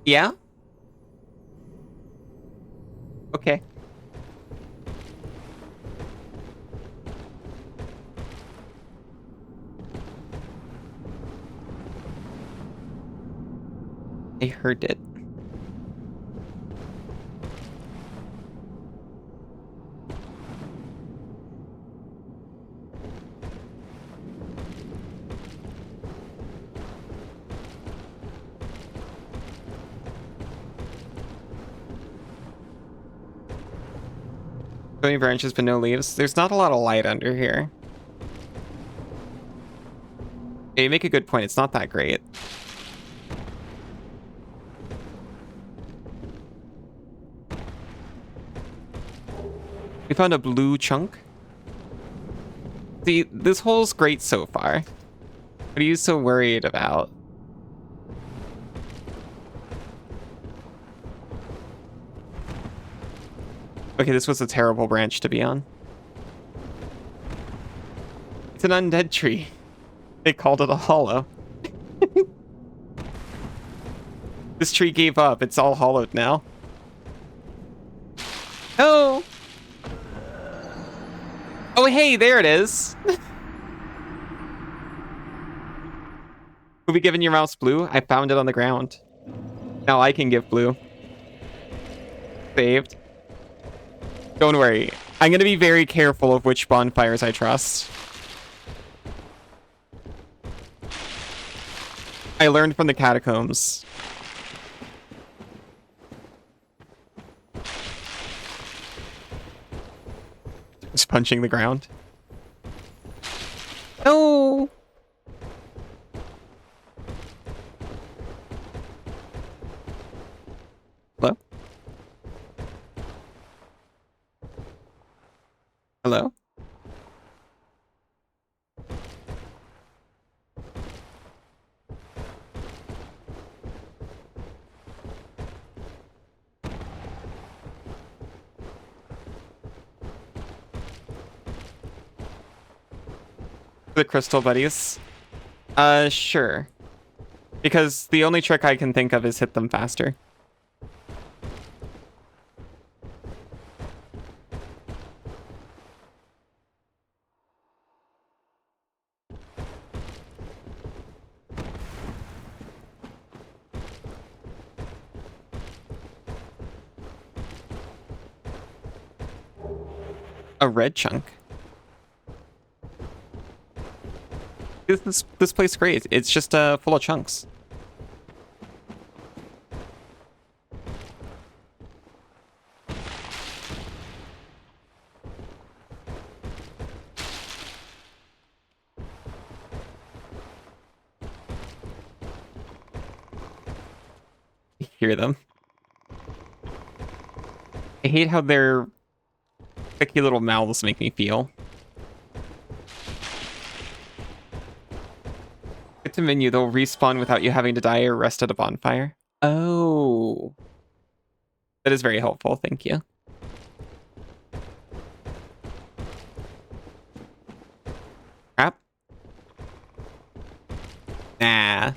Speaker 1: Yeah? Okay. I heard it. So many branches but no leaves. There's not a lot of light under here. Yeah, you make a good point. It's not that great. We found a blue chunk. See, this hole's great so far. What are you so worried about? Okay, this was a terrible branch to be on. It's an undead tree. They called it a hollow. This tree gave up. It's all hollowed now. Oh! Oh, hey, there it is. Who be giving your mouse blue? I found it on the ground. Now I can give blue. Saved. Don't worry. I'm going to be very careful of which bonfires I trust. I learned from the catacombs. Just punching the ground. No! Hello? Hello? The crystal buddies? Sure. Because the only trick I can think of is hit them faster. A red chunk. This place is great. It's just full of chunks. Hear them. I hate how their picky little mouths make me feel. Get to menu, they'll respawn without you having to die or rest at a bonfire. Oh. That is very helpful, thank you. Crap. Nah.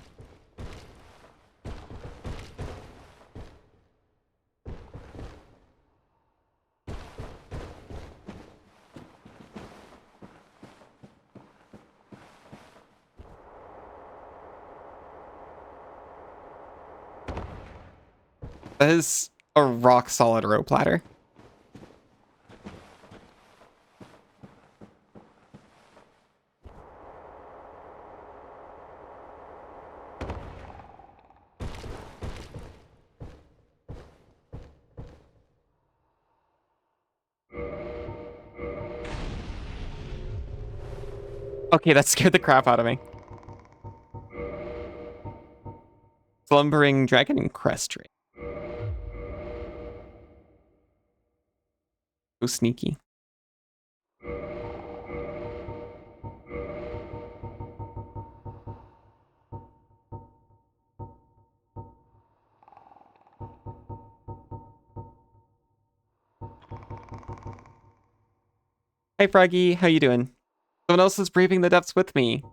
Speaker 1: That is a rock solid rope ladder. Okay, that scared the crap out of me. Slumbering dragon crest ring. So sneaky. Hi Froggy, how you doing? Someone else is braving the depths with me.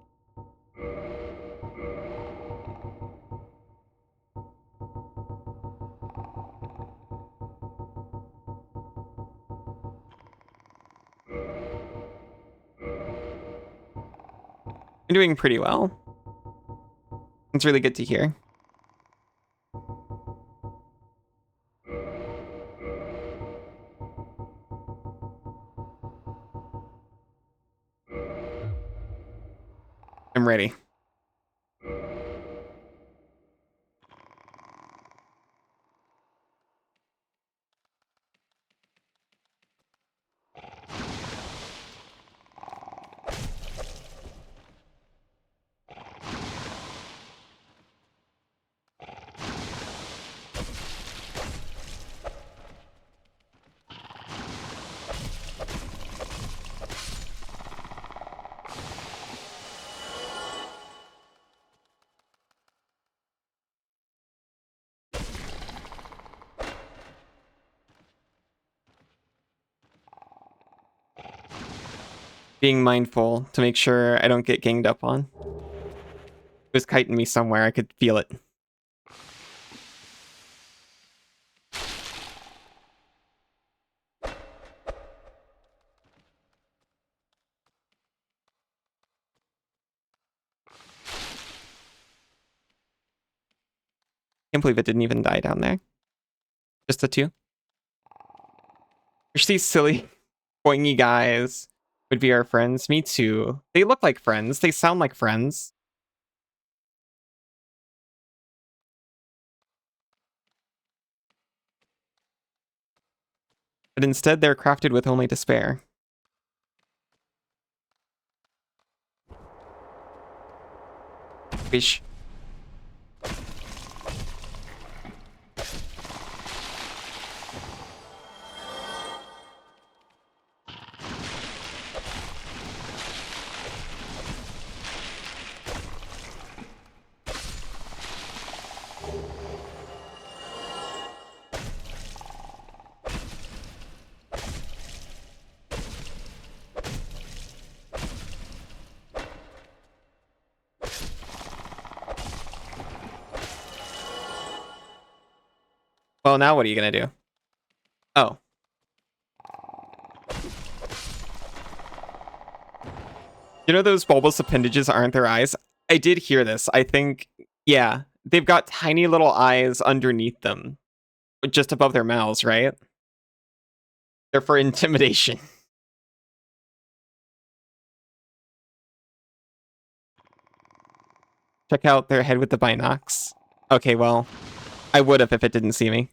Speaker 1: I'm doing pretty well. It's really good to hear. I'm ready. Being mindful to make sure I don't get ganged up on. It was kiting me somewhere, I could feel it. Can't believe it didn't even die down there. Just the two. Wish these silly, poingy guys would be our friends. Me too. They look like friends. They sound like friends. But instead, they're crafted with only despair. Wish. Well, now what are you gonna do? Oh. You know those bulbous appendages aren't their eyes? I did hear this. I think, yeah, they've got tiny little eyes underneath them. Just above their mouths, right? They're for intimidation. Check out their head with the binocs. Okay, well, I would have if it didn't see me.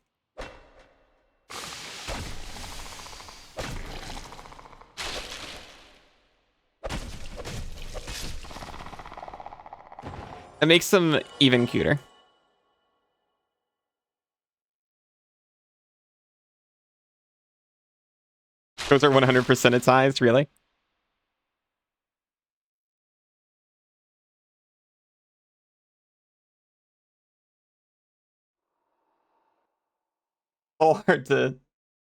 Speaker 1: It makes them even cuter. Those are 100% its eyes, really? A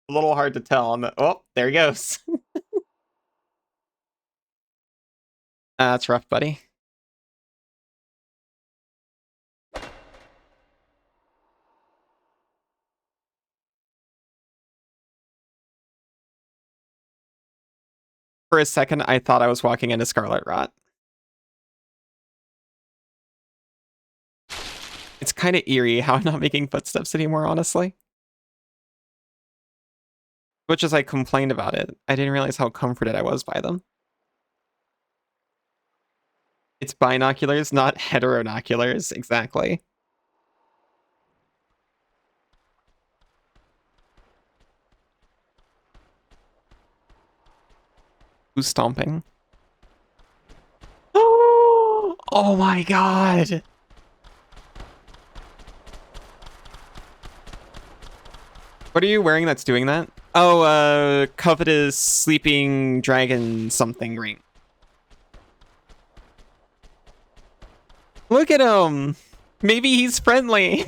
Speaker 1: little hard to tell on the, oh, there he goes. That's rough, buddy. For a second, I thought I was walking into Scarlet Rot. It's kind of eerie how I'm not making footsteps anymore, honestly. Much as I complained about it, I didn't realize how comforted I was by them. It's binoculars, not heteronoculars, exactly. Who's stomping? Oh my god! What are you wearing that's doing that? Oh, covetous sleeping dragon something ring. Look at him! Maybe he's friendly.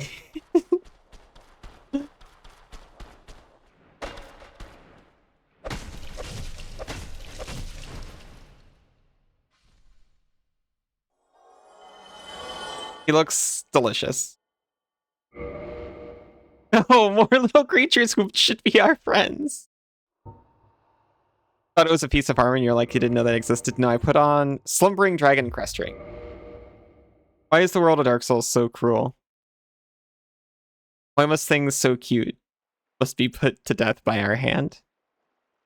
Speaker 1: He looks delicious. Oh, more little creatures who should be our friends. Thought it was a piece of armor and you're like, you didn't know that existed. No, I put on Slumbering Dragon Crest Ring. Why is the world of Dark Souls so cruel? Why must things so cute must be put to death by our hand?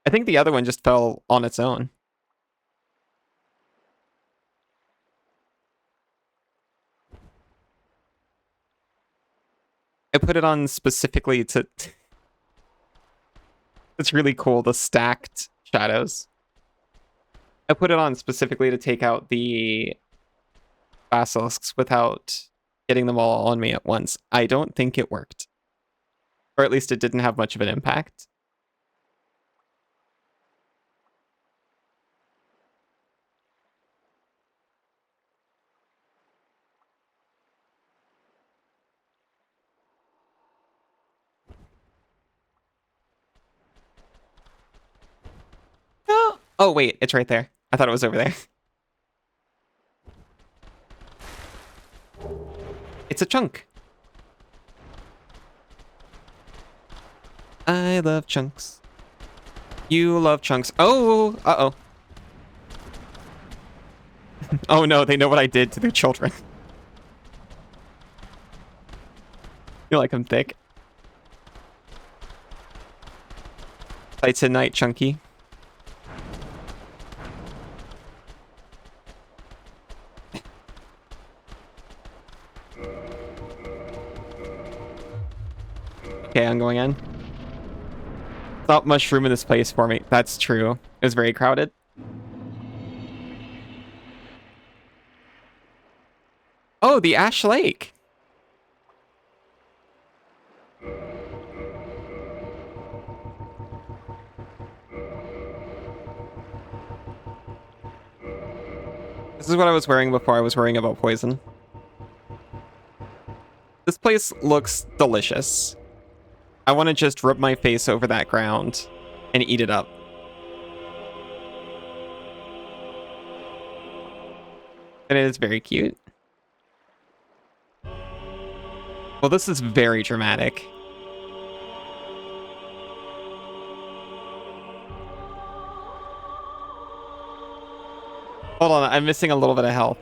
Speaker 1: I think the other one just fell on its own. I put it on specifically to... It's really cool, the stacked shadows. I put it on specifically to take out the basilisks without getting them all on me at once. I don't think it worked. Or at least it didn't have much of an impact. Oh, wait, it's right there. I thought it was over there. It's a chunk. I love chunks. You love chunks. Oh, uh-oh. Oh no, they know what I did to their children. You like them thick. Play tonight, Chunky. Okay, I'm going in. Not much room in this place for me. That's true. It was very crowded. Oh, the Ash Lake. This is what I was wearing before I was worrying about poison. This place looks delicious. I want to just rub my face over that ground and eat it up. And it is very cute. Well, this is very dramatic. Hold on, I'm missing a little bit of health.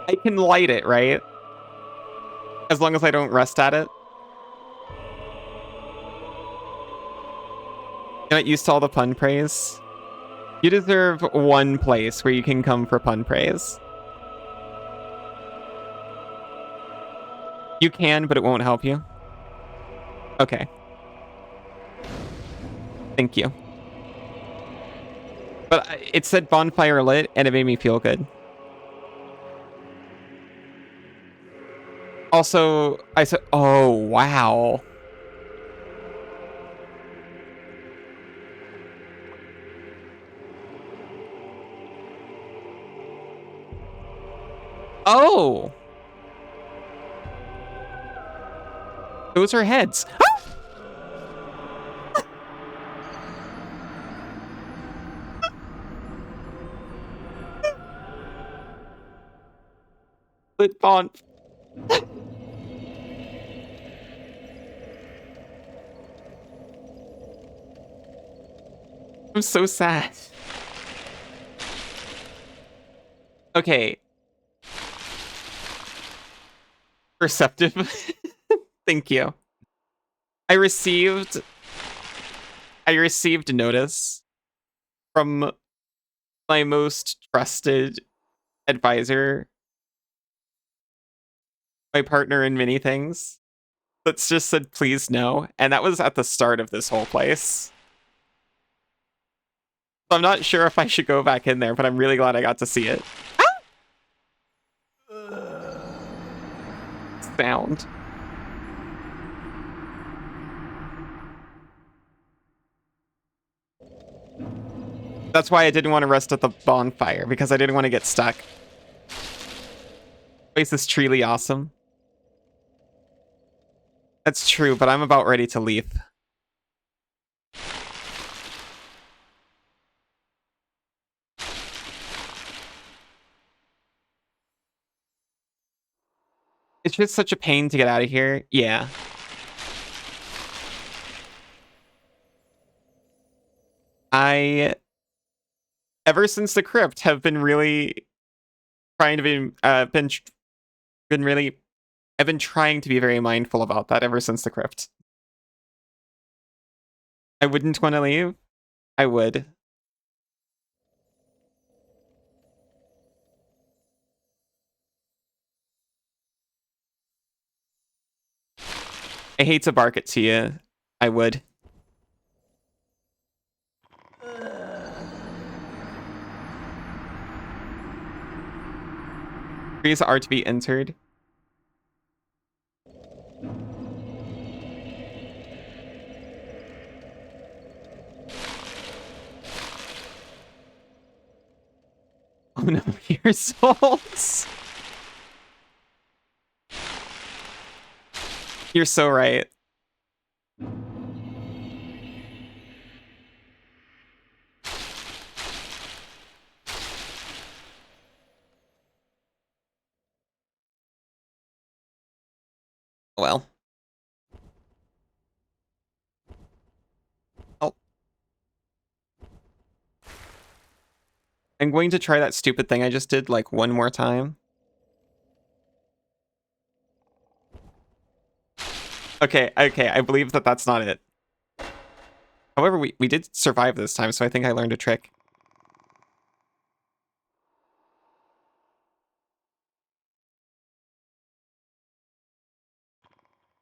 Speaker 1: I can light it, right? As long as I don't rest at it. You're not used to all the pun praise. You deserve one place where you can come for pun praise. You can, but it won't help you. Okay. Thank you. But it said bonfire lit, and it made me feel good. Also, I said, oh, wow. Oh! Those are heads. Lit bon. I'm so sad. Okay. Perceptive. Thank you. I received notice from my most trusted advisor, my partner in many things, that's just said please no, and that was at the start of this whole place. So I'm not sure if I should go back in there, but I'm really glad I got to see it. Sound. That's why I didn't want to rest at the bonfire, because I didn't want to get stuck. Place is truly awesome. That's true, but I'm about ready to leave. It's just such a pain to get out of here. Yeah. Ever since the crypt, have been really trying to be, I've been trying to be very mindful about that ever since the crypt. I wouldn't want to leave. I would. I hate to bark it to you. I would. Trees are to be entered. Oh no, your souls. You're so right. Well. Oh. I'm going to try that stupid thing I just did like one more time. Okay, I believe that that's not it. However, we did survive this time, so I think I learned a trick.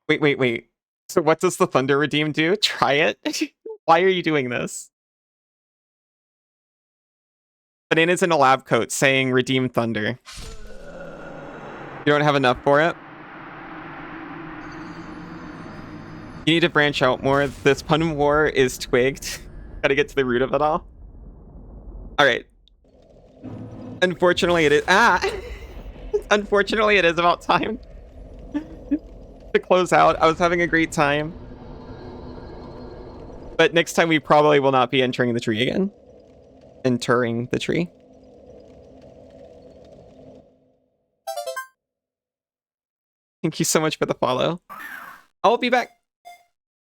Speaker 1: Wait. So what does the Thunder Redeem do? Try it? Why are you doing this? Banana's in a lab coat saying Redeem Thunder. You don't have enough for it? You need to branch out more. This pun war is twigged. Gotta get to the root of it all. Alright. Unfortunately, it is... Unfortunately, it is about time to close out. I was having a great time. But next time, we probably will not be entering the tree again. Entering the tree. Thank you so much for the follow. I'll be back.